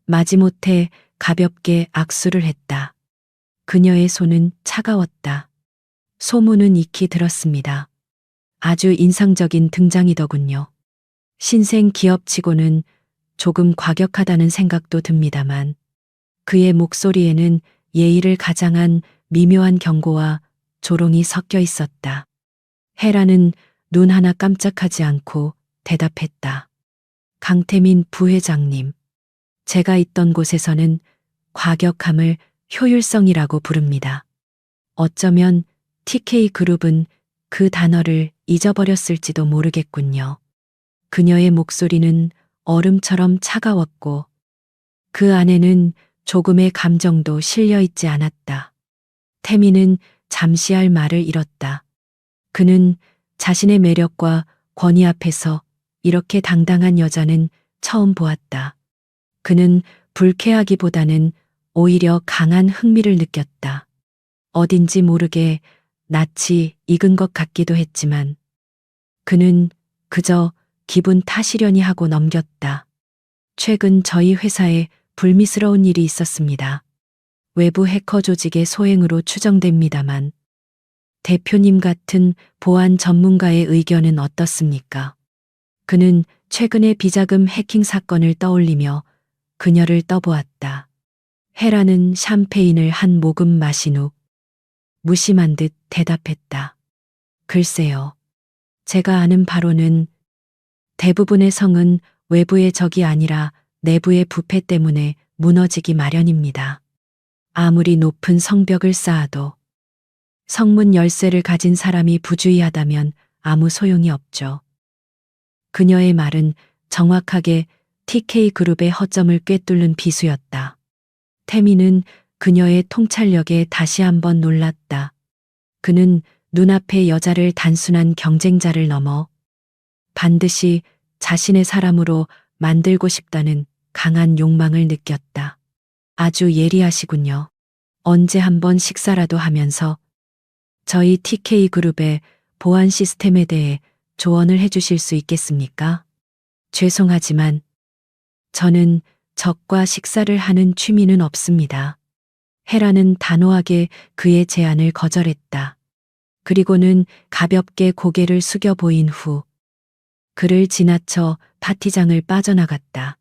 Speaker 1: 마지못해 가볍게 악수를 했다. 그녀의 손은 차가웠다. 소문은 익히 들었습니다. 아주 인상적인 등장이더군요. 신생 기업치고는 조금 과격하다는 생각도 듭니다만 그의 목소리에는 예의를 가장한 미묘한 경고와 조롱이 섞여 있었다. 헤라는 눈 하나 깜짝하지 않고 대답했다. 강태민 부회장님, 제가 있던 곳에서는 과격함을 효율성이라고 부릅니다. 어쩌면 TK그룹은 그 단어를 잊어버렸을지도 모르겠군요. 그녀의 목소리는 얼음처럼 차가웠고 그 안에는 조금의 감정도 실려 있지 않았다. 태미는 잠시 할 말을 잃었다. 그는 자신의 매력과 권위 앞에서 이렇게 당당한 여자는 처음 보았다. 그는 불쾌하기보다는 오히려 강한 흥미를 느꼈다. 어딘지 모르게 낯이 익은 것 같기도 했지만 그는 그저 기분 탓이려니 하고 넘겼다. 최근 저희 회사에 불미스러운 일이 있었습니다. 외부 해커 조직의 소행으로 추정됩니다만 대표님 같은 보안 전문가의 의견은 어떻습니까? 그는 최근의 비자금 해킹 사건을 떠올리며 그녀를 떠보았다. 헤라는 샴페인을 한 모금 마신 후 무심한 듯 대답했다. 글쎄요. 제가 아는 바로는 대부분의 성은 외부의 적이 아니라 내부의 부패 때문에 무너지기 마련입니다. 아무리 높은 성벽을 쌓아도 성문 열쇠를 가진 사람이 부주의하다면 아무 소용이 없죠. 그녀의 말은 정확하게 TK그룹의 허점을 꿰뚫는 비수였다. 태미는 그녀의 통찰력에 다시 한번 놀랐다. 그는 눈앞의 여자를 단순한 경쟁자를 넘어 반드시 자신의 사람으로 만들고 싶다는 강한 욕망을 느꼈다. 아주 예리하시군요. 언제 한번 식사라도 하면서 저희 TK그룹의 보안 시스템에 대해 조언을 해주실 수 있겠습니까? 죄송하지만 저는 적과 식사를 하는 취미는 없습니다. 헤라는 단호하게 그의 제안을 거절했다. 그리고는 가볍게 고개를 숙여 보인 후 그를 지나쳐 파티장을 빠져나갔다.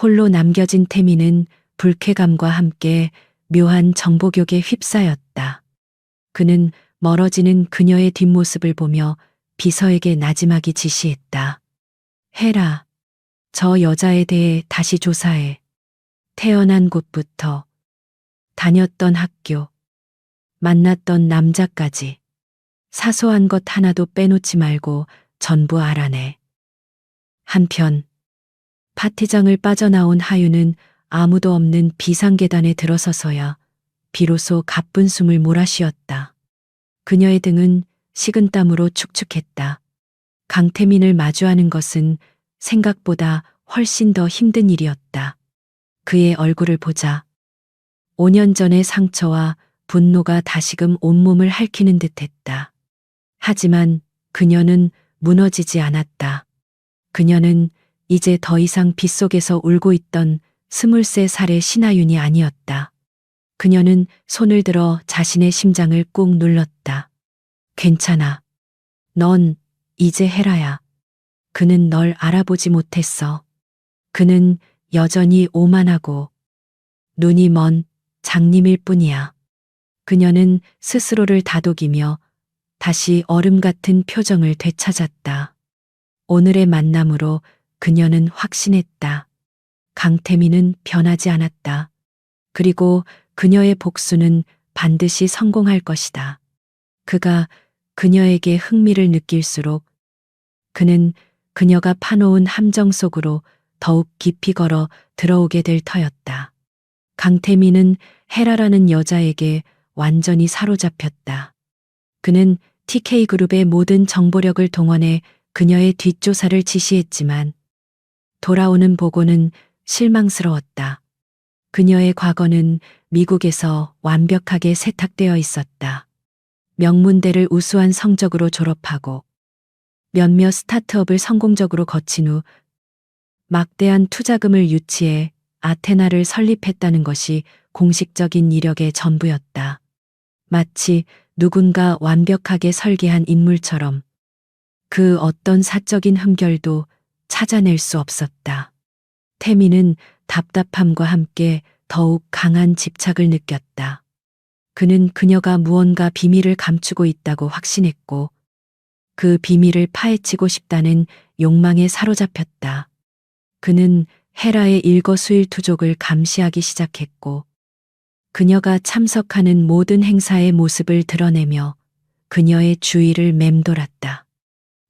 Speaker 1: 홀로 남겨진 태미는 불쾌감과 함께 묘한 정보욕에 휩싸였다. 그는 멀어지는 그녀의 뒷모습을 보며 비서에게 나지막이 지시했다. 헤라, 저 여자에 대해 다시 조사해. 태어난 곳부터, 다녔던 학교, 만났던 남자까지 사소한 것 하나도 빼놓지 말고 전부 알아내. 한편 파티장을 빠져나온 하유는 아무도 없는 비상계단에 들어서서야 비로소 가쁜 숨을 몰아쉬었다. 그녀의 등은 식은땀으로 축축했다. 강태민을 마주하는 것은 생각보다 훨씬 더 힘든 일이었다. 그의 얼굴을 보자 5년 전의 상처와 분노가 다시금 온몸을 핥히는 듯했다. 하지만 그녀는 무너지지 않았다. 그녀는 이제 더 이상 빗속에서 울고 있던 23살의 신하윤이 아니었다. 그녀는 손을 들어 자신의 심장을 꾹 눌렀다. 괜찮아. 넌 이제 헤라야. 그는 널 알아보지 못했어. 그는 여전히 오만하고 눈이 먼 장님일 뿐이야. 그녀는 스스로를 다독이며 다시 얼음 같은 표정을 되찾았다. 오늘의 만남으로 그녀는 확신했다. 강태민은 변하지 않았다. 그리고 그녀의 복수는 반드시 성공할 것이다. 그가 그녀에게 흥미를 느낄수록 그는 그녀가 파놓은 함정 속으로 더욱 깊이 걸어 들어오게 될 터였다. 강태민은 헤라라는 여자에게 완전히 사로잡혔다. 그는 TK그룹의 모든 정보력을 동원해 그녀의 뒷조사를 지시했지만 돌아오는 보고는 실망스러웠다. 그녀의 과거는 미국에서 완벽하게 세탁되어 있었다. 명문대를 우수한 성적으로 졸업하고 몇몇 스타트업을 성공적으로 거친 후 막대한 투자금을 유치해 아테나를 설립했다는 것이 공식적인 이력의 전부였다. 마치 누군가 완벽하게 설계한 인물처럼 그 어떤 사적인 흠결도 찾아낼 수 없었다. 태미는 답답함과 함께 더욱 강한 집착을 느꼈다. 그는 그녀가 무언가 비밀을 감추고 있다고 확신했고 그 비밀을 파헤치고 싶다는 욕망에 사로잡혔다. 그는 헤라의 일거수일투족을 감시하기 시작했고 그녀가 참석하는 모든 행사의 모습을 드러내며 그녀의 주위를 맴돌았다.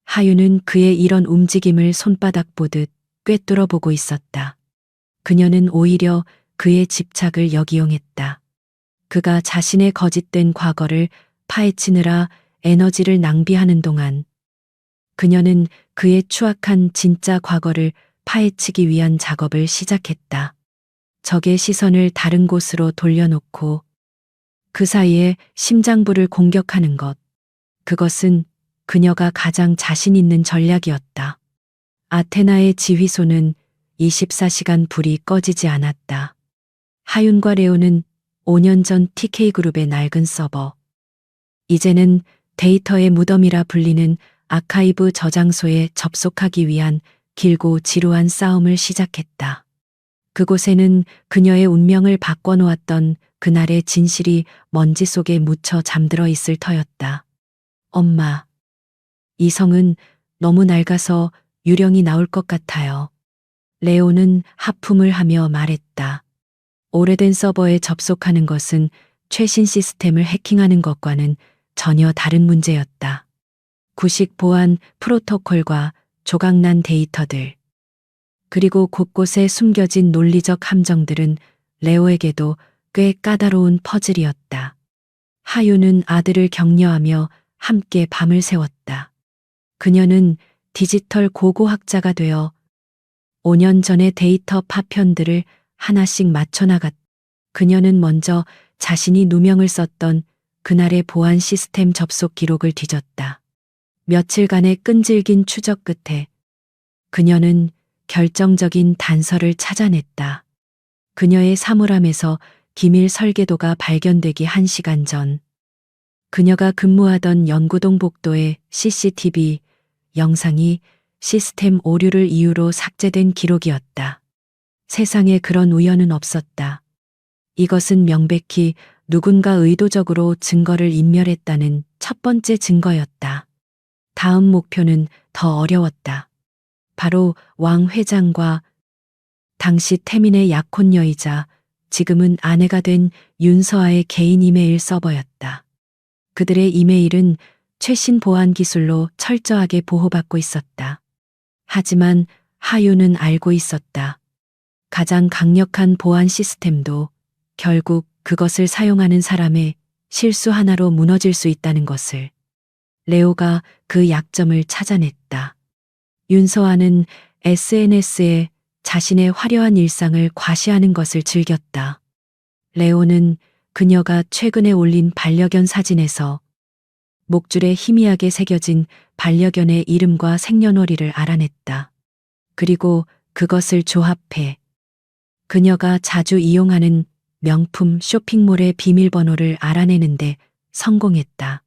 Speaker 1: 하유는 그의 이런 움직임을 손바닥 보듯 꿰뚫어 보고 있었다. 그녀는 오히려 그의 집착을 역이용했다. 그가 자신의 거짓된 과거를 파헤치느라 에너지를 낭비하는 동안 그녀는 그의 추악한 진짜 과거를 파헤치기 위한 작업을 시작했다. 적의 시선을 다른 곳으로 돌려놓고 그 사이에 심장부를 공격하는 것. 그것은 그녀가 가장 자신 있는 전략이었다. 아테나의 지휘소는 24시간 불이 꺼지지 않았다. 하윤과 레오는 5년 전 TK그룹의 낡은 서버, 이제는 데이터의 무덤이라 불리는 아카이브 저장소에 접속하기 위한 길고 지루한 싸움을 시작했다. 그곳에는 그녀의 운명을 바꿔놓았던 그날의 진실이 먼지 속에 묻혀 잠들어 있을 터였다. 엄마, 이 성은 너무 낡아서 유령이 나올 것 같아요. 레오는 하품을 하며 말했다. 오래된 서버에 접속하는 것은 최신 시스템을 해킹하는 것과는 전혀 다른 문제였다. 구식 보안 프로토콜과 조각난 데이터들, 그리고 곳곳에 숨겨진 논리적 함정들은 레오에게도 꽤 까다로운 퍼즐이었다. 하유는 아들을 격려하며 함께 밤을 새웠다. 그녀는 디지털 고고학자가 되어 5년 전의 데이터 파편들을 하나씩 맞춰나갔다. 그녀는 먼저 자신이 누명을 썼던 그날의 보안 시스템 접속 기록을 뒤졌다. 며칠간의 끈질긴 추적 끝에 그녀는 결정적인 단서를 찾아냈다. 그녀의 사물함에서 기밀 설계도가 발견되기 1시간 전, 그녀가 근무하던 연구동 복도의 CCTV 영상이 시스템 오류를 이유로 삭제된 기록이었다. 세상에 그런 우연은 없었다. 이것은 명백히 누군가 의도적으로 증거를 인멸했다는 첫 번째 증거였다. 다음 목표는 더 어려웠다. 바로 왕 회장과 당시 태민의 약혼녀이자 지금은 아내가 된 윤서아의 개인 이메일 서버였다. 그들의 이메일은 최신 보안 기술로 철저하게 보호받고 있었다. 하지만 하유는 알고 있었다. 가장 강력한 보안 시스템도 결국 그것을 사용하는 사람의 실수 하나로 무너질 수 있다는 것을. 레오가 그 약점을 찾아냈다. 윤서아는 SNS에 자신의 화려한 일상을 과시하는 것을 즐겼다. 레오는 그녀가 최근에 올린 반려견 사진에서 목줄에 희미하게 새겨진 반려견의 이름과 생년월일을 알아냈다. 그리고 그것을 조합해 그녀가 자주 이용하는 명품 쇼핑몰의 비밀번호를 알아내는데 성공했다.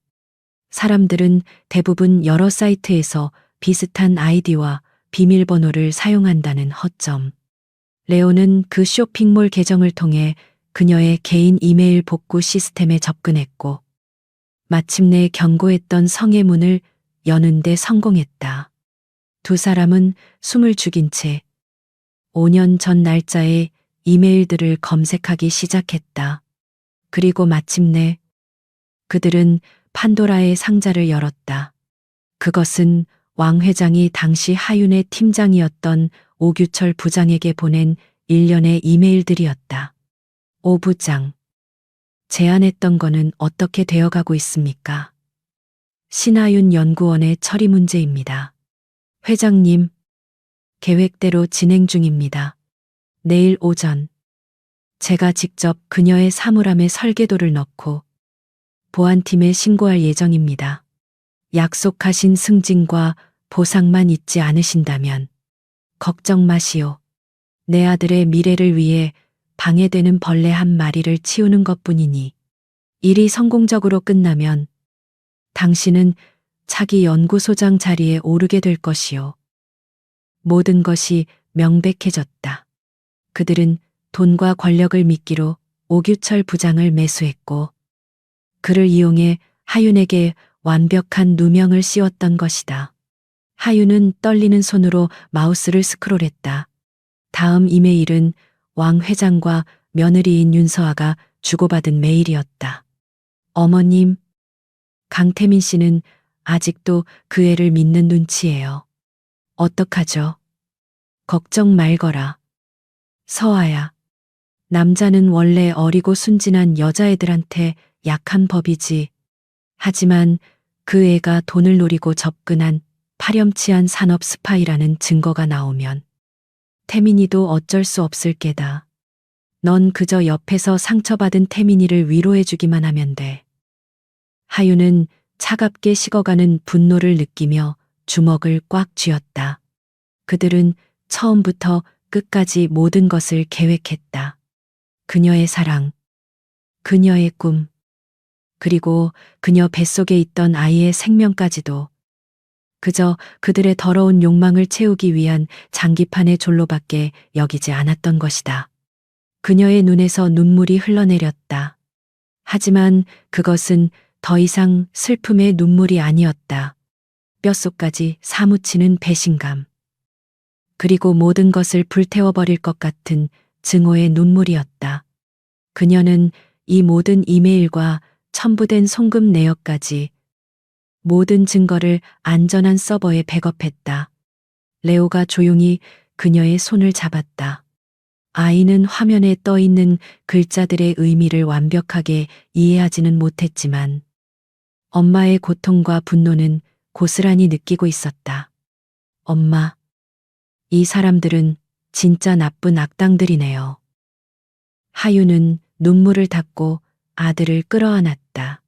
Speaker 1: 사람들은 대부분 여러 사이트에서 비슷한 아이디와 비밀번호를 사용한다는 허점. 레오는 그 쇼핑몰 계정을 통해 그녀의 개인 이메일 복구 시스템에 접근했고 마침내 경고했던 성의 문을 여는 데 성공했다. 두 사람은 숨을 죽인 채 5년 전 날짜의 이메일들을 검색하기 시작했다. 그리고 마침내 그들은 판도라의 상자를 열었다. 그것은 왕 회장이 당시 하윤의 팀장이었던 오규철 부장에게 보낸 일련의 이메일들이었다. 오 부장, 제안했던 거는 어떻게 되어가고 있습니까? 신하윤 연구원의 처리 문제입니다. 회장님, 계획대로 진행 중입니다. 내일 오전, 제가 직접 그녀의 사물함에 설계도를 넣고 보안팀에 신고할 예정입니다. 약속하신 승진과 보상만 잊지 않으신다면 걱정 마시오. 내 아들의 미래를 위해 방해되는 벌레 한 마리를 치우는 것뿐이니 일이 성공적으로 끝나면 당신은 차기 연구소장 자리에 오르게 될 것이오. 모든 것이 명백해졌다. 그들은 돈과 권력을 미끼로 오규철 부장을 매수했고 그를 이용해 하윤에게 완벽한 누명을 씌웠던 것이다. 하윤은 떨리는 손으로 마우스를 스크롤했다. 다음 이메일은 왕 회장과 며느리인 윤서아가 주고받은 메일이었다. 어머님, 강태민 씨는 아직도 그 애를 믿는 눈치예요. 어떡하죠? 걱정 말거라. 서아야, 남자는 원래 어리고 순진한 여자애들한테 약한 법이지. 하지만 그 애가 돈을 노리고 접근한 파렴치한 산업 스파이라는 증거가 나오면 태민이도 어쩔 수 없을 게다. 넌 그저 옆에서 상처받은 태민이를 위로해주기만 하면 돼. 하윤은 차갑게 식어가는 분노를 느끼며 주먹을 꽉 쥐었다. 그들은 처음부터 끝까지 모든 것을 계획했다. 그녀의 사랑, 그녀의 꿈, 그리고 그녀 뱃속에 있던 아이의 생명까지도 그저 그들의 더러운 욕망을 채우기 위한 장기판의 졸로밖에 여기지 않았던 것이다. 그녀의 눈에서 눈물이 흘러내렸다. 하지만 그것은 더 이상 슬픔의 눈물이 아니었다. 뼛속까지 사무치는 배신감. 그리고 모든 것을 불태워버릴 것 같은 증오의 눈물이었다. 그녀는 이 모든 이메일과 첨부된 송금 내역까지 모든 증거를 안전한 서버에 백업했다. 레오가 조용히 그녀의 손을 잡았다. 아이는 화면에 떠 있는 글자들의 의미를 완벽하게 이해하지는 못했지만 엄마의 고통과 분노는 고스란히 느끼고 있었다. 엄마, 이 사람들은 진짜 나쁜 악당들이네요. 하윤은 눈물을 닦고 아들을 끌어안았다.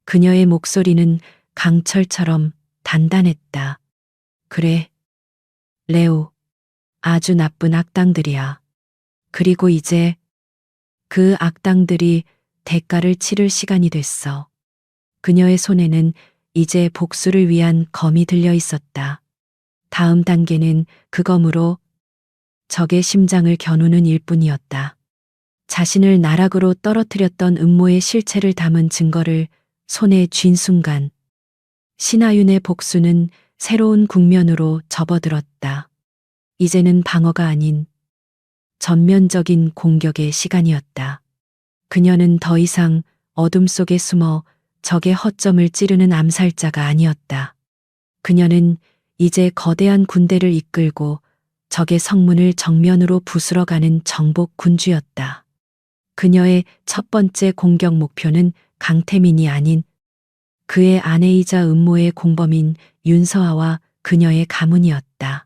Speaker 1: 그녀의 목소리는 강철처럼 단단했다. 그래, 레오, 아주 나쁜 악당들이야. 그리고 이제 그 악당들이 대가를 치를 시간이 됐어. 그녀의 손에는 이제 복수를 위한 검이 들려 있었다. 다음 단계는 그 검으로 적의 심장을 겨누는 일뿐이었다. 자신을 나락으로 떨어뜨렸던 음모의 실체를 담은 증거를 손에 쥔 순간 신하윤의 복수는 새로운 국면으로 접어들었다. 이제는 방어가 아닌 전면적인 공격의 시간이었다. 그녀는 더 이상 어둠 속에 숨어 적의 허점을 찌르는 암살자가 아니었다. 그녀는 이제 거대한 군대를 이끌고 적의 성문을 정면으로 부수러가는 정복 군주였다. 그녀의 첫 번째 공격 목표는 강태민이 아닌 그의 아내이자 음모의 공범인 윤서아와 그녀의 가문이었다.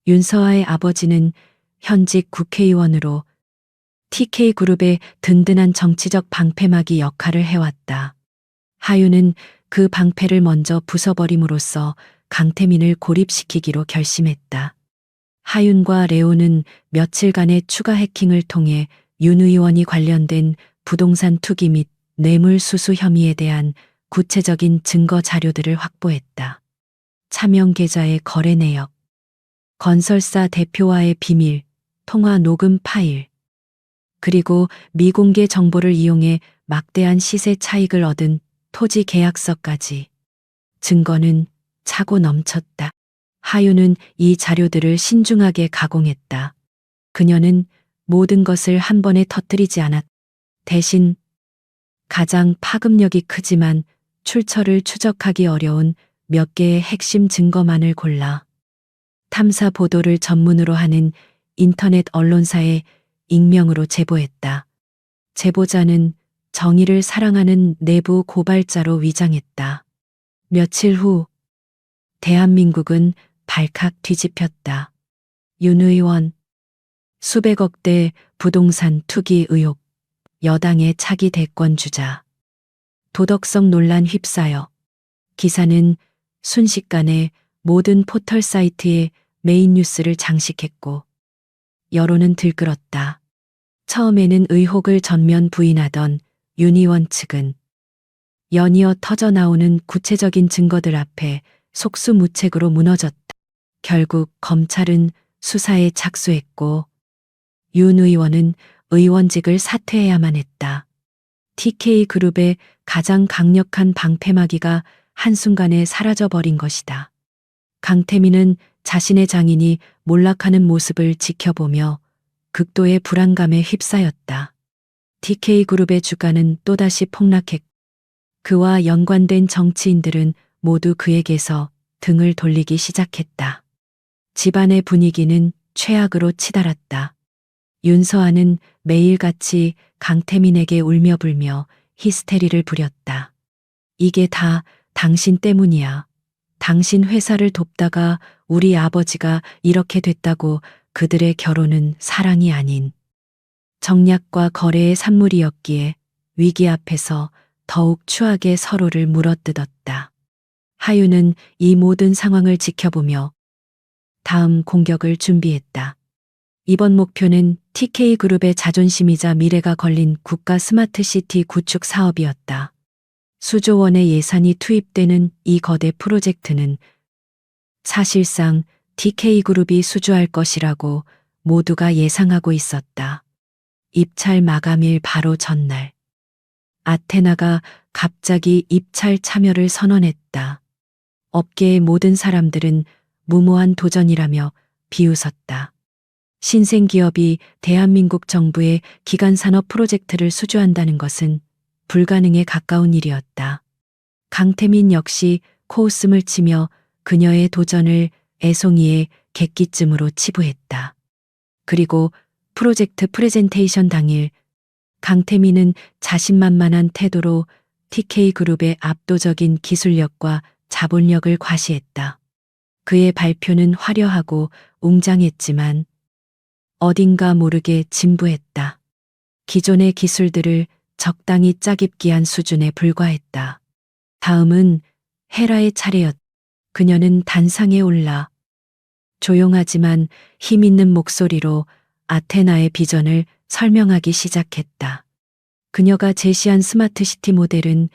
Speaker 1: 윤서아의 아버지는 현직 국회의원으로 TK그룹의 든든한 정치적 방패막이 역할을 해왔다. 하윤은 그 방패를 먼저 부숴버림으로써 강태민을 고립시키기로 결심했다. 하윤과 레오는 며칠간의 추가 해킹을 통해 윤 의원이 관련된 부동산 투기 및 뇌물수수 혐의에 대한 구체적인 증거 자료들을 확보했다. 차명 계좌의 거래 내역, 건설사 대표와의 비밀, 통화 녹음 파일, 그리고 미공개 정보를 이용해 막대한 시세 차익을 얻은 토지 계약서까지. 증거는 차고 넘쳤다. 하윤은 이 자료들을 신중하게 가공했다. 그녀는 모든 것을 한 번에 터뜨리지 않았다. 대신 가장 파급력이 크지만 출처를 추적하기 어려운 몇 개의 핵심 증거만을 골라 탐사 보도를 전문으로 하는 인터넷 언론사에 익명으로 제보했다. 제보자는 정의를 사랑하는 내부 고발자로 위장했다. 며칠 후 대한민국은 발칵 뒤집혔다. 윤 의원, 수백억대 부동산 투기 의혹, 여당의 차기 대권 주자, 도덕성 논란 휩싸여 기사는 순식간에 모든 포털 사이트에 메인 뉴스를 장식했고 여론은 들끓었다. 처음에는 의혹을 전면 부인하던 윤 의원 측은 연이어 터져 나오는 구체적인 증거들 앞에 속수무책으로 무너졌다. 결국 검찰은 수사에 착수했고 윤 의원은 의원직을 사퇴해야만 했다. TK그룹의 가장 강력한 방패막이가 한순간에 사라져버린 것이다. 강태민은 자신의 장인이 몰락하는 모습을 지켜보며 극도의 불안감에 휩싸였다. TK그룹의 주가는 또다시 폭락했고 그와 연관된 정치인들은 모두 그에게서 등을 돌리기 시작했다. 집안의 분위기는 최악으로 치달았다. 윤서아는 매일같이 강태민에게 울며불며 히스테리를 부렸다. 이게 다 당신 때문이야. 당신 회사를 돕다가 우리 아버지가 이렇게 됐다고. 그들의 결혼은 사랑이 아닌 정략과 거래의 산물이었기에 위기 앞에서 더욱 추하게 서로를 물어뜯었다. 하윤은 이 모든 상황을 지켜보며 다음 공격을 준비했다. 이번 목표는 TK그룹의 자존심이자 미래가 걸린 국가 스마트시티 구축 사업이었다. 수조 원의 예산이 투입되는 이 거대 프로젝트는 사실상 TK그룹이 수주할 것이라고 모두가 예상하고 있었다. 입찰 마감일 바로 전날, 아테나가 갑자기 입찰 참여를 선언했다. 업계의 모든 사람들은 무모한 도전이라며 비웃었다. 신생기업이 대한민국 정부의 기간산업 프로젝트를 수주한다는 것은 불가능에 가까운 일이었다. 강태민 역시 코웃음을 치며 그녀의 도전을 애송이의 객기쯤으로 치부했다. 그리고 프로젝트 프레젠테이션 당일 강태민은 자신만만한 태도로 TK그룹의 압도적인 기술력과 자본력을 과시했다. 그의 발표는 화려하고 웅장했지만 어딘가 모르게 진부했다. 기존의 기술들을 적당히 짜깁기한 수준에 불과했다. 다음은 헤라의 차례였다. 그녀는 단상에 올라 조용하지만 힘있는 목소리로 아테나의 비전을 설명하기 시작했다. 그녀가 제시한 스마트시티 모델은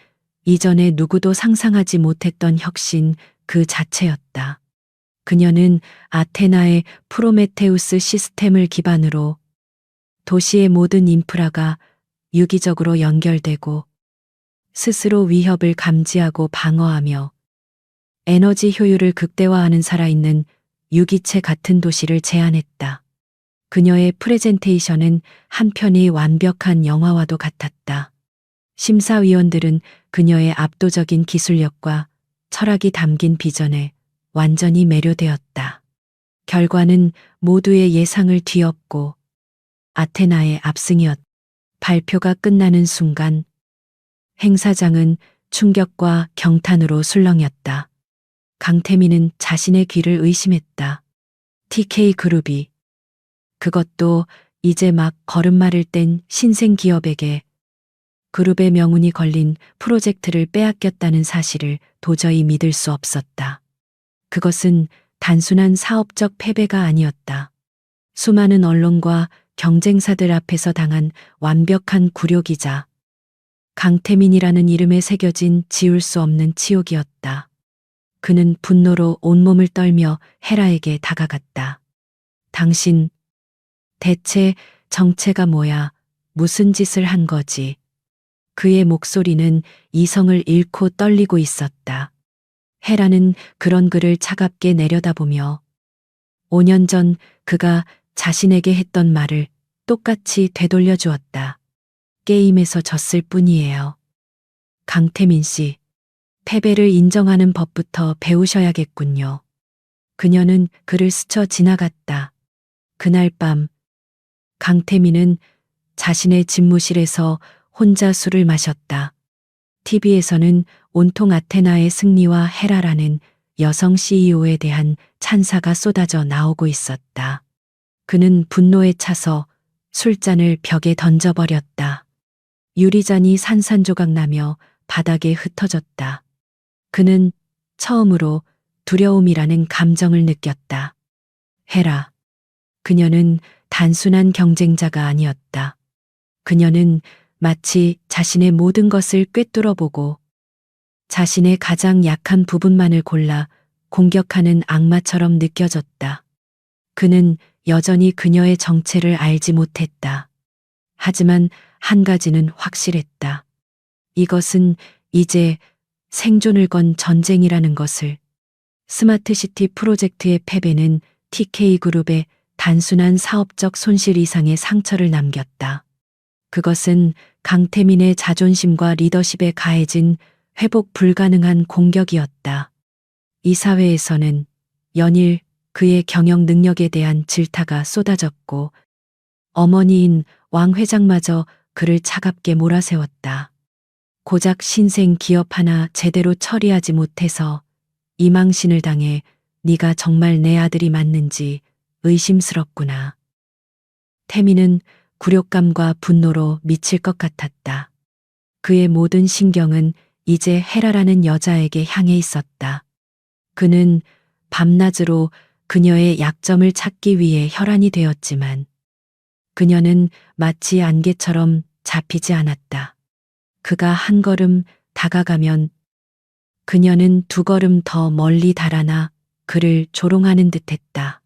Speaker 1: 이전에 누구도 상상하지 못했던 혁신 그 자체였다. 그녀는 아테나의 프로메테우스 시스템을 기반으로 도시의 모든 인프라가 유기적으로 연결되고 스스로 위협을 감지하고 방어하며 에너지 효율을 극대화하는 살아있는 유기체 같은 도시를 제안했다. 그녀의 프레젠테이션은 한편의 완벽한 영화와도 같았다. 심사위원들은 그녀의 압도적인 기술력과 철학이 담긴 비전에 완전히 매료되었다. 결과는 모두의 예상을 뒤엎고 아테나의 압승이었다. 발표가 끝나는 순간 행사장은 충격과 경탄으로 술렁였다. 강태민은 자신의 귀를 의심했다. TK그룹이, 그것도 이제 막 걸음마를 뗀 신생 기업에게 그룹의 명운이 걸린 프로젝트를 빼앗겼다는 사실을 도저히 믿을 수 없었다. 그것은 단순한 사업적 패배가 아니었다. 수많은 언론과 경쟁사들 앞에서 당한 완벽한 굴욕이자 강태민이라는 이름에 새겨진 지울 수 없는 치욕이었다. 그는 분노로 온몸을 떨며 헤라에게 다가갔다. 당신, 대체 정체가 뭐야? 무슨 짓을 한 거지? 그의 목소리는 이성을 잃고 떨리고 있었다. 헤라는 그런 그를 차갑게 내려다보며 5년 전 그가 자신에게 했던 말을 똑같이 되돌려 주었다. 게임에서 졌을 뿐이에요. 강태민 씨, 패배를 인정하는 법부터 배우셔야겠군요. 그녀는 그를 스쳐 지나갔다. 그날 밤, 강태민은 자신의 집무실에서 혼자 술을 마셨다. TV에서는 온통 아테나의 승리와 헤라라는 여성 CEO에 대한 찬사가 쏟아져 나오고 있었다. 그는 분노에 차서 술잔을 벽에 던져버렸다. 유리잔이 산산조각 나며 바닥에 흩어졌다. 그는 처음으로 두려움이라는 감정을 느꼈다. 헤라. 그녀는 단순한 경쟁자가 아니었다. 그녀는 마치 자신의 모든 것을 꿰뚫어보고 자신의 가장 약한 부분만을 골라 공격하는 악마처럼 느껴졌다. 그는 여전히 그녀의 정체를 알지 못했다. 하지만 한 가지는 확실했다. 이것은 이제 생존을 건 전쟁이라는 것을. 스마트시티 프로젝트의 패배는 TK그룹의 단순한 사업적 손실 이상의 상처를 남겼다. 그것은 강태민의 자존심과 리더십에 가해진 회복 불가능한 공격이었다. 이 사회에서는 연일 그의 경영 능력에 대한 질타가 쏟아졌고 어머니인 왕 회장마저 그를 차갑게 몰아세웠다. 고작 신생 기업 하나 제대로 처리하지 못해서 이 망신을 당해 네가 정말 내 아들이 맞는지 의심스럽구나. 태민은 굴욕감과 분노로 미칠 것 같았다. 그의 모든 신경은 이제 헤라라는 여자에게 향해 있었다. 그는 밤낮으로 그녀의 약점을 찾기 위해 혈안이 되었지만 그녀는 마치 안개처럼 잡히지 않았다. 그가 한 걸음 다가가면 그녀는 두 걸음 더 멀리 달아나 그를 조롱하는 듯했다.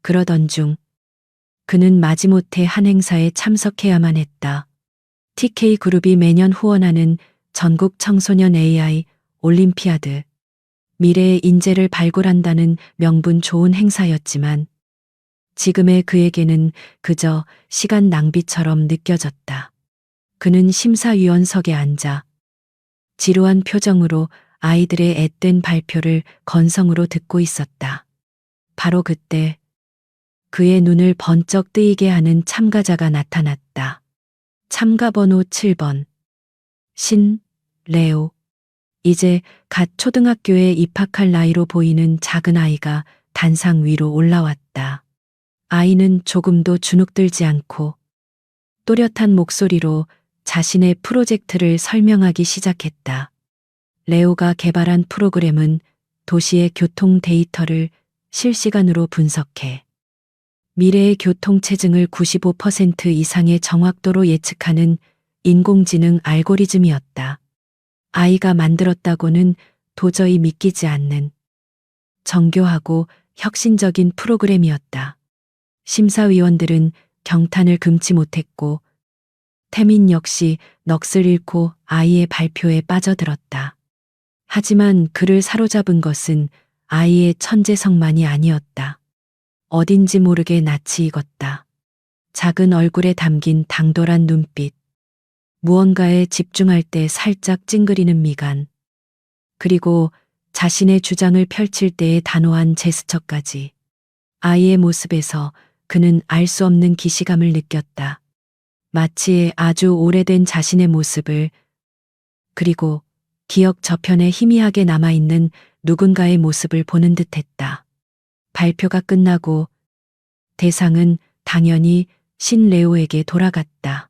Speaker 1: 그러던 중 그는 마지못해 한 행사에 참석해야만 했다. TK그룹이 매년 후원하는 전국 청소년 AI 올림피아드. 미래의 인재를 발굴한다는 명분 좋은 행사였지만 지금의 그에게는 그저 시간 낭비처럼 느껴졌다. 그는 심사위원석에 앉아 지루한 표정으로 아이들의 앳된 발표를 건성으로 듣고 있었다. 바로 그때 그의 눈을 번쩍 뜨이게 하는 참가자가 나타났다. 참가 번호 7번. 신레오. 이제 갓 초등학교에 입학할 나이로 보이는 작은 아이가 단상 위로 올라왔다. 아이는 조금도 주눅들지 않고 또렷한 목소리로 자신의 프로젝트를 설명하기 시작했다. 레오가 개발한 프로그램은 도시의 교통 데이터를 실시간으로 분석해 미래의 교통체증을 95% 이상의 정확도로 예측하는 인공지능 알고리즘이었다. 아이가 만들었다고는 도저히 믿기지 않는 정교하고 혁신적인 프로그램이었다. 심사위원들은 경탄을 금치 못했고 태민 역시 넋을 잃고 아이의 발표에 빠져들었다. 하지만 그를 사로잡은 것은 아이의 천재성만이 아니었다. 어딘지 모르게 낯이 익었다. 작은 얼굴에 담긴 당돌한 눈빛, 무언가에 집중할 때 살짝 찡그리는 미간, 그리고 자신의 주장을 펼칠 때의 단호한 제스처까지. 아이의 모습에서 그는 알 수 없는 기시감을 느꼈다. 마치 아주 오래된 자신의 모습을, 그리고 기억 저편에 희미하게 남아있는 누군가의 모습을 보는 듯했다. 발표가 끝나고 대상은 당연히 신레오에게 돌아갔다.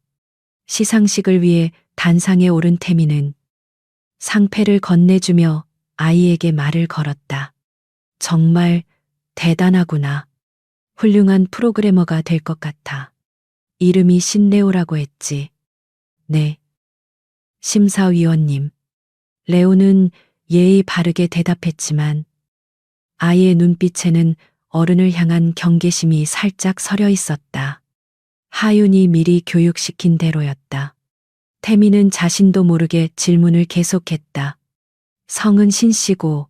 Speaker 1: 시상식을 위해 단상에 오른 태민은 상패를 건네주며 아이에게 말을 걸었다. 정말 대단하구나. 훌륭한 프로그래머가 될 것 같아. 이름이 신레오라고 했지. 네. 심사위원님. 레오는 예의 바르게 대답했지만 아이의 눈빛에는 어른을 향한 경계심이 살짝 서려 있었다. 하윤이 미리 교육시킨 대로였다. 태미는 자신도 모르게 질문을 계속했다. 성은 신 씨고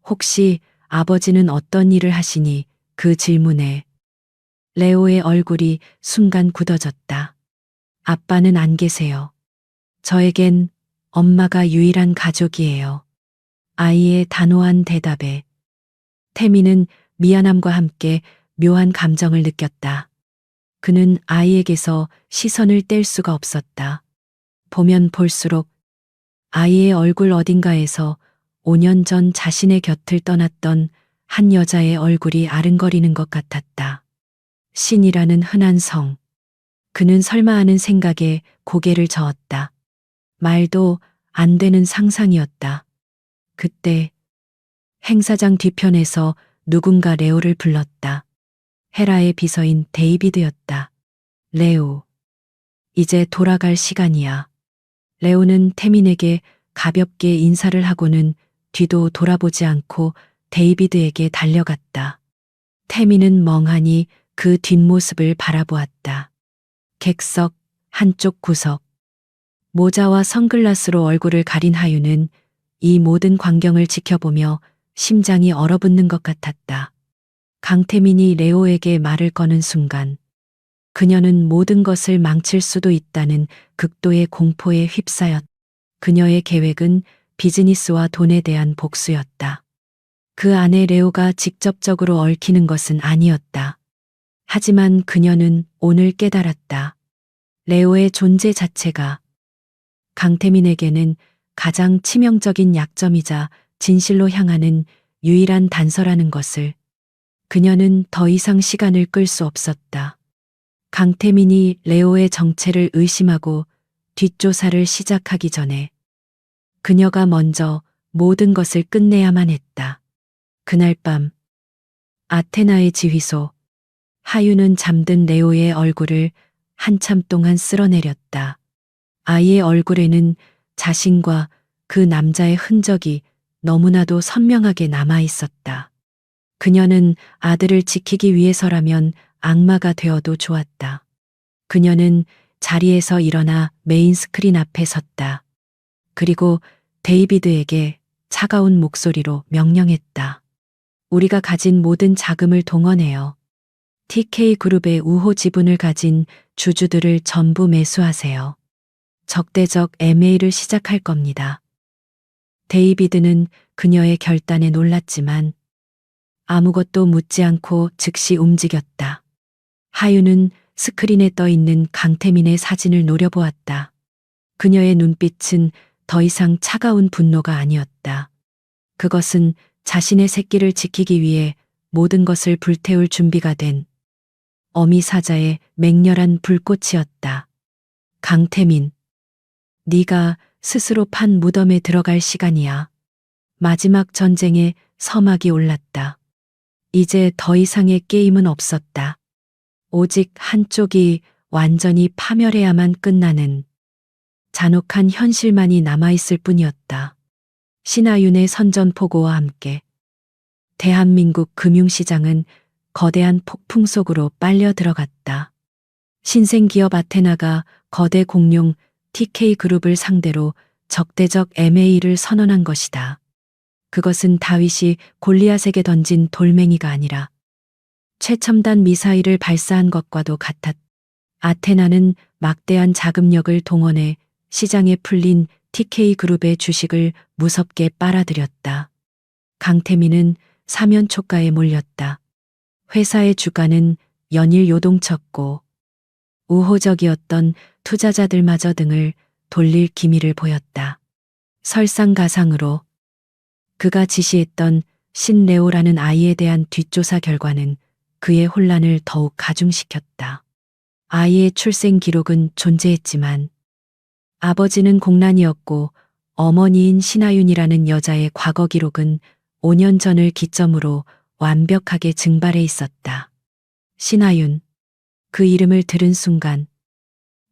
Speaker 1: 혹시 아버지는 어떤 일을 하시니? 그 질문에 레오의 얼굴이 순간 굳어졌다. 아빠는 안 계세요. 저에겐 엄마가 유일한 가족이에요. 아이의 단호한 대답에 태미는 미안함과 함께 묘한 감정을 느꼈다. 그는 아이에게서 시선을 뗄 수가 없었다. 보면 볼수록 아이의 얼굴 어딘가에서 5년 전 자신의 곁을 떠났던 한 여자의 얼굴이 아른거리는 것 같았다. 신이라는 흔한 성. 그는 설마 하는 생각에 고개를 저었다. 말도 안 되는 상상이었다. 그때 행사장 뒤편에서 누군가 레오를 불렀다. 헤라의 비서인 데이비드였다. 레오, 이제 돌아갈 시간이야. 레오는 태민에게 가볍게 인사를 하고는 뒤도 돌아보지 않고 데이비드에게 달려갔다. 태민은 멍하니 그 뒷모습을 바라보았다. 객석 한쪽 구석. 모자와 선글라스로 얼굴을 가린 하윤은 이 모든 광경을 지켜보며 심장이 얼어붙는 것 같았다. 강태민이 레오에게 말을 거는 순간 그녀는 모든 것을 망칠 수도 있다는 극도의 공포에 휩싸였다. 그녀의 계획은 비즈니스와 돈에 대한 복수였다. 그 안에 레오가 직접적으로 얽히는 것은 아니었다. 하지만 그녀는 오늘 깨달았다. 레오의 존재 자체가 강태민에게는 가장 치명적인 약점이자 진실로 향하는 유일한 단서라는 것을. 그녀는 더 이상 시간을 끌 수 없었다. 강태민이 레오의 정체를 의심하고 뒷조사를 시작하기 전에 그녀가 먼저 모든 것을 끝내야만 했다. 그날 밤 아테나의 지휘소. 하윤은 잠든 레오의 얼굴을 한참 동안 쓸어내렸다. 아이의 얼굴에는 자신과 그 남자의 흔적이 너무나도 선명하게 남아 있었다. 그녀는 아들을 지키기 위해서라면 악마가 되어도 좋았다. 그녀는 자리에서 일어나 메인 스크린 앞에 섰다. 그리고 데이비드에게 차가운 목소리로 명령했다. 우리가 가진 모든 자금을 동원해요. TK그룹의 우호 지분을 가진 주주들을 전부 매수하세요. 적대적 MA를 시작할 겁니다. 데이비드는 그녀의 결단에 놀랐지만 아무것도 묻지 않고 즉시 움직였다. 하윤은 스크린에 떠 있는 강태민의 사진을 노려보았다. 그녀의 눈빛은 더 이상 차가운 분노가 아니었다. 그것은 자신의 새끼를 지키기 위해 모든 것을 불태울 준비가 된 어미 사자의 맹렬한 불꽃이었다. 강태민, 네가 스스로 판 무덤에 들어갈 시간이야. 마지막 전쟁의 서막이 올랐다. 이제 더 이상의 게임은 없었다. 오직 한쪽이 완전히 파멸해야만 끝나는 잔혹한 현실만이 남아있을 뿐이었다. 신하윤의 선전포고와 함께 대한민국 금융시장은 거대한 폭풍 속으로 빨려 들어갔다. 신생기업 아테나가 거대 공룡 TK그룹을 상대로 적대적 MA를 선언한 것이다. 그것은 다윗이 골리앗에게 던진 돌멩이가 아니라 최첨단 미사일을 발사한 것과도 같았다. 아테나는 막대한 자금력을 동원해 시장에 풀린 TK그룹의 주식을 무섭게 빨아들였다. 강태민은 사면초가에 몰렸다. 회사의 주가는 연일 요동쳤고 우호적이었던 투자자들마저 등을 돌릴 기미를 보였다. 설상가상으로 그가 지시했던 신레오라는 아이에 대한 뒷조사 결과는 그의 혼란을 더욱 가중시켰다. 아이의 출생 기록은 존재했지만 아버지는 공란이었고 어머니인 신하윤이라는 여자의 과거 기록은 5년 전을 기점으로 완벽하게 증발해 있었다. 신하윤, 그 이름을 들은 순간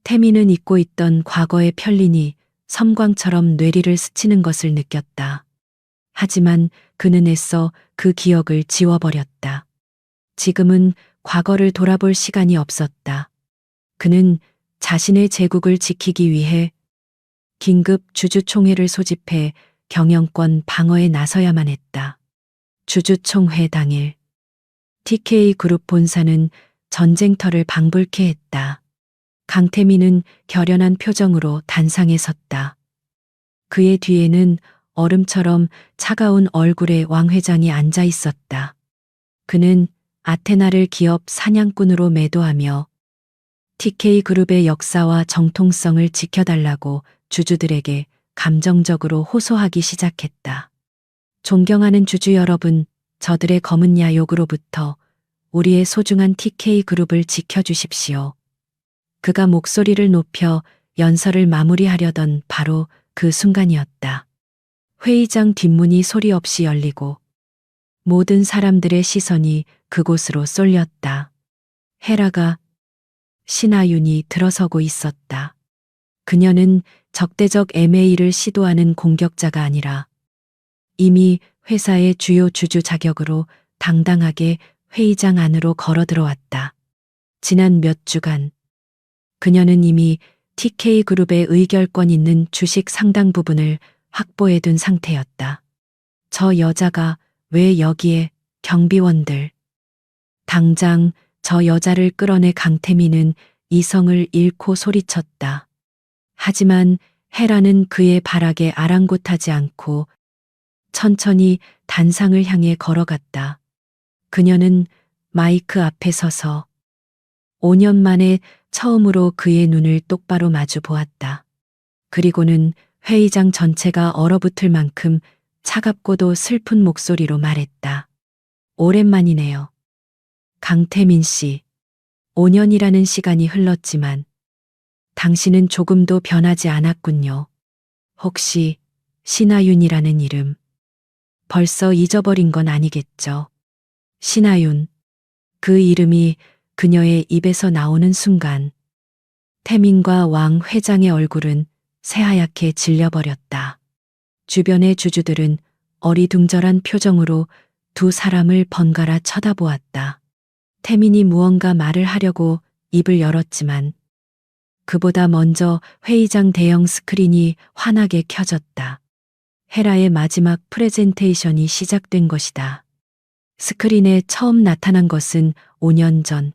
Speaker 1: 태민은 잊고 있던 과거의 편린이 섬광처럼 뇌리를 스치는 것을 느꼈다. 하지만 그는 애써 그 기억을 지워버렸다. 지금은 과거를 돌아볼 시간이 없었다. 그는 자신의 제국을 지키기 위해 긴급 주주총회를 소집해 경영권 방어에 나서야만 했다. 주주총회 당일 TK그룹 본사는 전쟁터를 방불케 했다. 강태민은 결연한 표정으로 단상에 섰다. 그의 뒤에는 얼음처럼 차가운 얼굴의 왕 회장이 앉아 있었다. 그는 아테나를 기업 사냥꾼으로 매도하며 TK그룹의 역사와 정통성을 지켜달라고 주주들에게 감정적으로 호소하기 시작했다. 존경하는 주주 여러분, 저들의 검은 야욕으로부터 우리의 소중한 TK그룹을 지켜주십시오. 그가 목소리를 높여 연설을 마무리하려던 바로 그 순간이었다. 회의장 뒷문이 소리 없이 열리고 모든 사람들의 시선이 그곳으로 쏠렸다. 헤라가 신하윤이 들어서고 있었다. 그녀는 적대적 M&A를 시도하는 공격자가 아니라 이미 회사의 주요 주주 자격으로 당당하게 회의장 안으로 걸어 들어왔다. 지난 몇 주간 그녀는 이미 TK그룹의 의결권 있는 주식 상당 부분을 확보해둔 상태였다. 저 여자가 왜 여기에 경비원들. 당장 저 여자를 끌어내 강태민은 이성을 잃고 소리쳤다. 하지만 헤라는 그의 발악에 아랑곳하지 않고 천천히 단상을 향해 걸어갔다. 그녀는 마이크 앞에 서서 5년 만에 처음으로 그의 눈을 똑바로 마주 보았다. 그리고는 회의장 전체가 얼어붙을 만큼 차갑고도 슬픈 목소리로 말했다. 오랜만이네요. 강태민 씨, 5년이라는 시간이 흘렀지만 당신은 조금도 변하지 않았군요. 혹시 신하윤이라는 이름 벌써 잊어버린 건 아니겠죠? 신하윤, 그 이름이 그녀의 입에서 나오는 순간 태민과 왕 회장의 얼굴은 새하얗게 질려버렸다. 주변의 주주들은 어리둥절한 표정으로 두 사람을 번갈아 쳐다보았다. 태민이 무언가 말을 하려고 입을 열었지만 그보다 먼저 회의장 대형 스크린이 환하게 켜졌다. 헤라의 마지막 프레젠테이션이 시작된 것이다. 스크린에 처음 나타난 것은 5년 전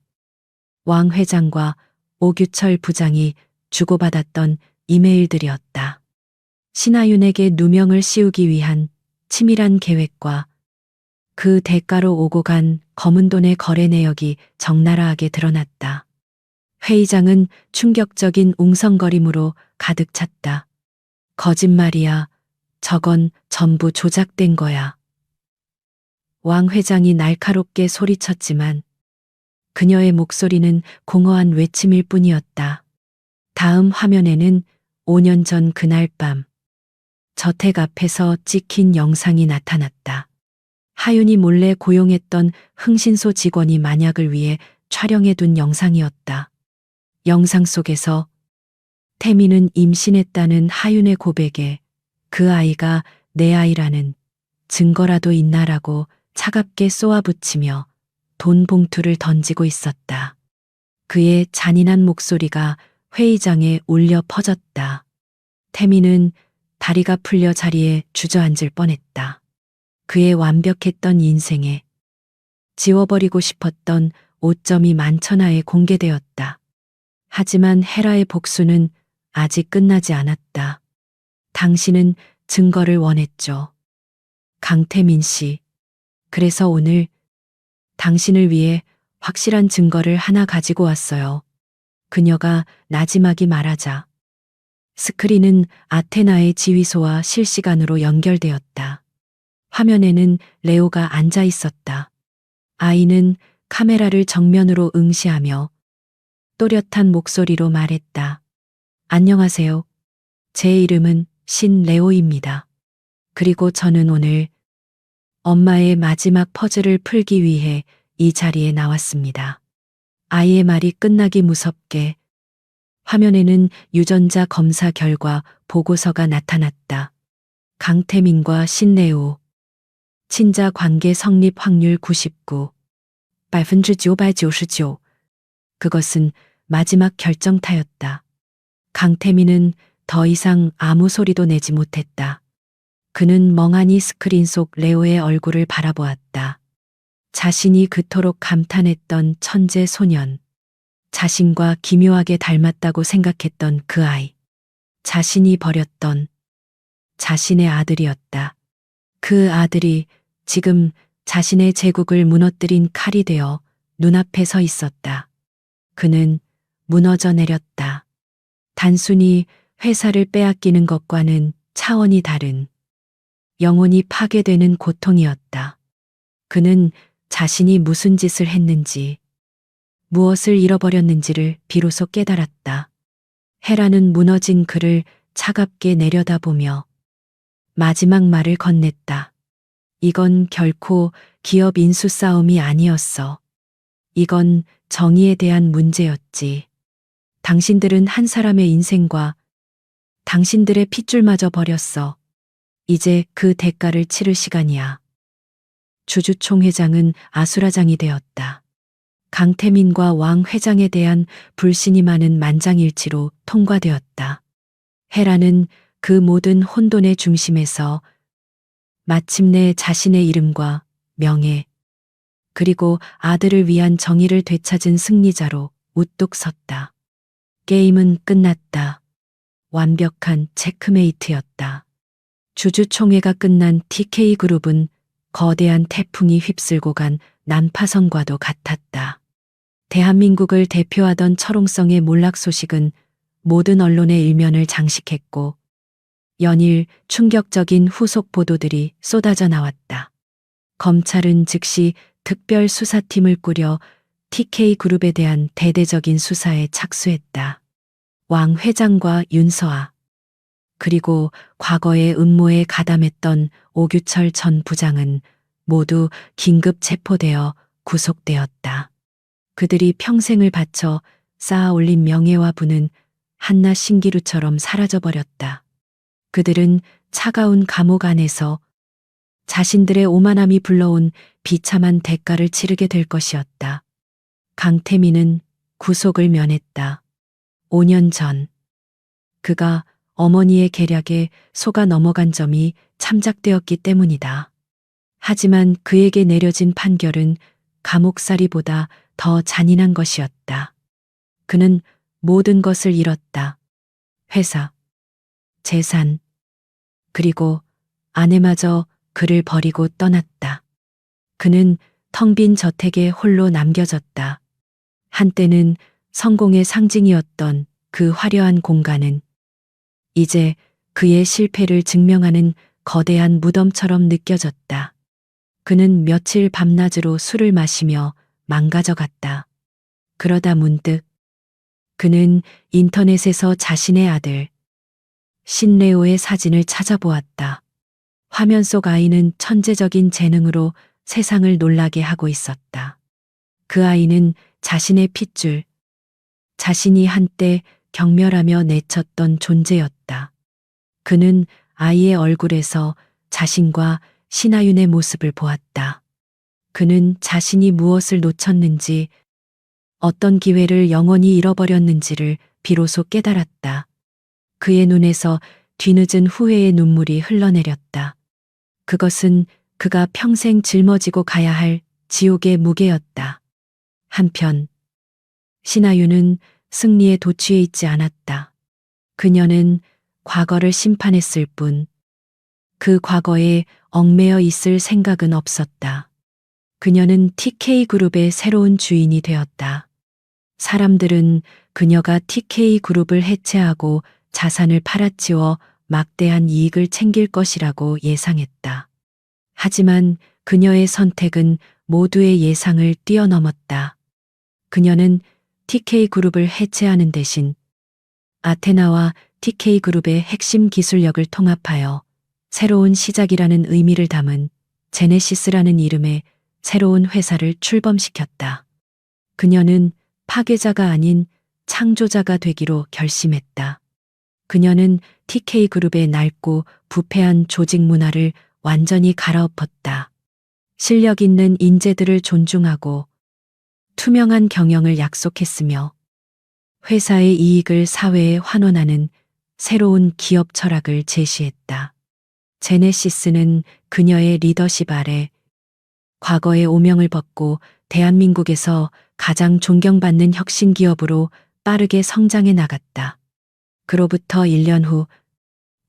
Speaker 1: 왕 회장과 오규철 부장이 주고받았던 이메일들이었다. 신하윤에게 누명을 씌우기 위한 치밀한 계획과 그 대가로 오고 간 검은 돈의 거래 내역이 적나라하게 드러났다. 회의장은 충격적인 웅성거림으로 가득 찼다. 거짓말이야. 저건 전부 조작된 거야. 왕 회장이 날카롭게 소리쳤지만 그녀의 목소리는 공허한 외침일 뿐이었다. 다음 화면에는 5년 전 그날 밤 저택 앞에서 찍힌 영상이 나타났다. 하윤이 몰래 고용했던 흥신소 직원이 만약을 위해 촬영해둔 영상이었다. 영상 속에서 태민은 임신했다는 하윤의 고백에 그 아이가 내 아이라는 증거라도 있나라고 차갑게 쏘아붙이며 돈 봉투를 던지고 있었다. 그의 잔인한 목소리가 회의장에 울려 퍼졌다. 태민은 다리가 풀려 자리에 주저앉을 뻔했다. 그의 완벽했던 인생에 지워버리고 싶었던 오점이 만천하에 공개되었다. 하지만 헤라의 복수는 아직 끝나지 않았다. 당신은 증거를 원했죠. 강태민 씨. 그래서 오늘 당신을 위해 확실한 증거를 하나 가지고 왔어요. 그녀가 나지막이 말하자 스크린은 아테나의 지휘소와 실시간으로 연결되었다. 화면에는 레오가 앉아 있었다. 아이는 카메라를 정면으로 응시하며 또렷한 목소리로 말했다. 안녕하세요. 제 이름은 신레오입니다. 그리고 저는 오늘 엄마의 마지막 퍼즐을 풀기 위해 이 자리에 나왔습니다. 아이의 말이 끝나기 무섭게 화면에는 유전자 검사 결과 보고서가 나타났다. 강태민과 신레오 친자 관계 성립 확률 99, 999%. 그것은 마지막 결정타였다. 강태민은 더 이상 아무 소리도 내지 못했다. 그는 멍하니 스크린 속 레오의 얼굴을 바라보았다. 자신이 그토록 감탄했던 천재 소년. 자신과 기묘하게 닮았다고 생각했던 그 아이. 자신이 버렸던 자신의 아들이었다. 그 아들이 지금 자신의 제국을 무너뜨린 칼이 되어 눈앞에 서 있었다. 그는 무너져 내렸다. 단순히 회사를 빼앗기는 것과는 차원이 다른 영혼이 파괴되는 고통이었다. 그는 자신이 무슨 짓을 했는지, 무엇을 잃어버렸는지를 비로소 깨달았다. 헤라는 무너진 그를 차갑게 내려다보며 마지막 말을 건넸다. 이건 결코 기업 인수 싸움이 아니었어. 이건 정의에 대한 문제였지. 당신들은 한 사람의 인생과 당신들의 핏줄마저 버렸어. 이제 그 대가를 치를 시간이야. 주주총회장은 아수라장이 되었다. 강태민과 왕 회장에 대한 불신이 많은 만장일치로 통과되었다. 헤라는 그 모든 혼돈의 중심에서 마침내 자신의 이름과 명예, 그리고 아들을 위한 정의를 되찾은 승리자로 우뚝 섰다. 게임은 끝났다. 완벽한 체크메이트였다. 주주총회가 끝난 TK그룹은 거대한 태풍이 휩쓸고 간 난파선과도 같았다. 대한민국을 대표하던 철옹성의 몰락 소식은 모든 언론의 일면을 장식했고 연일 충격적인 후속 보도들이 쏟아져 나왔다. 검찰은 즉시 특별수사팀을 꾸려 TK그룹에 대한 대대적인 수사에 착수했다. 왕 회장과 윤서아, 그리고 과거의 음모에 가담했던 오규철 전 부장은 모두 긴급 체포되어 구속되었다. 그들이 평생을 바쳐 쌓아 올린 명예와 부는 한낱 신기루처럼 사라져버렸다. 그들은 차가운 감옥 안에서 자신들의 오만함이 불러온 비참한 대가를 치르게 될 것이었다. 강태민은 구속을 면했다. 5년 전 그가 어머니의 계략에 속아 넘어간 점이 참작되었기 때문이다. 하지만 그에게 내려진 판결은 감옥살이보다 더 잔인한 것이었다. 그는 모든 것을 잃었다. 회사, 재산, 그리고 아내마저 그를 버리고 떠났다. 그는 텅 빈 저택에 홀로 남겨졌다. 한때는 성공의 상징이었던 그 화려한 공간은 이제 그의 실패를 증명하는 거대한 무덤처럼 느껴졌다. 그는 며칠 밤낮으로 술을 마시며 망가져갔다. 그러다 문득 그는 인터넷에서 자신의 아들 신레오의 사진을 찾아보았다. 화면 속 아이는 천재적인 재능으로 세상을 놀라게 하고 있었다. 그 아이는 자신의 핏줄, 자신이 한때 경멸하며 내쳤던 존재였다. 그는 아이의 얼굴에서 자신과 신하윤의 모습을 보았다. 그는 자신이 무엇을 놓쳤는지, 어떤 기회를 영원히 잃어버렸는지를 비로소 깨달았다. 그의 눈에서 뒤늦은 후회의 눈물이 흘러내렸다. 그것은 그가 평생 짊어지고 가야 할 지옥의 무게였다. 한편 신하윤은 승리에 도취해 있지 않았다. 그녀는 과거를 심판했을 뿐 그 과거에 얽매여 있을 생각은 없었다. 그녀는 TK그룹의 새로운 주인이 되었다. 사람들은 그녀가 TK그룹을 해체하고 자산을 팔아치워 막대한 이익을 챙길 것이라고 예상했다. 하지만 그녀의 선택은 모두의 예상을 뛰어넘었다. 그녀는 TK그룹을 해체하는 대신 아테나와 TK그룹의 핵심 기술력을 통합하여 새로운 시작이라는 의미를 담은 제네시스라는 이름의 새로운 회사를 출범시켰다. 그녀는 파괴자가 아닌 창조자가 되기로 결심했다. 그녀는 TK그룹의 낡고 부패한 조직 문화를 완전히 갈아엎었다. 실력 있는 인재들을 존중하고 투명한 경영을 약속했으며 회사의 이익을 사회에 환원하는 새로운 기업 철학을 제시했다. 제네시스는 그녀의 리더십 아래 과거의 오명을 벗고 대한민국에서 가장 존경받는 혁신 기업으로 빠르게 성장해 나갔다. 그로부터 1년 후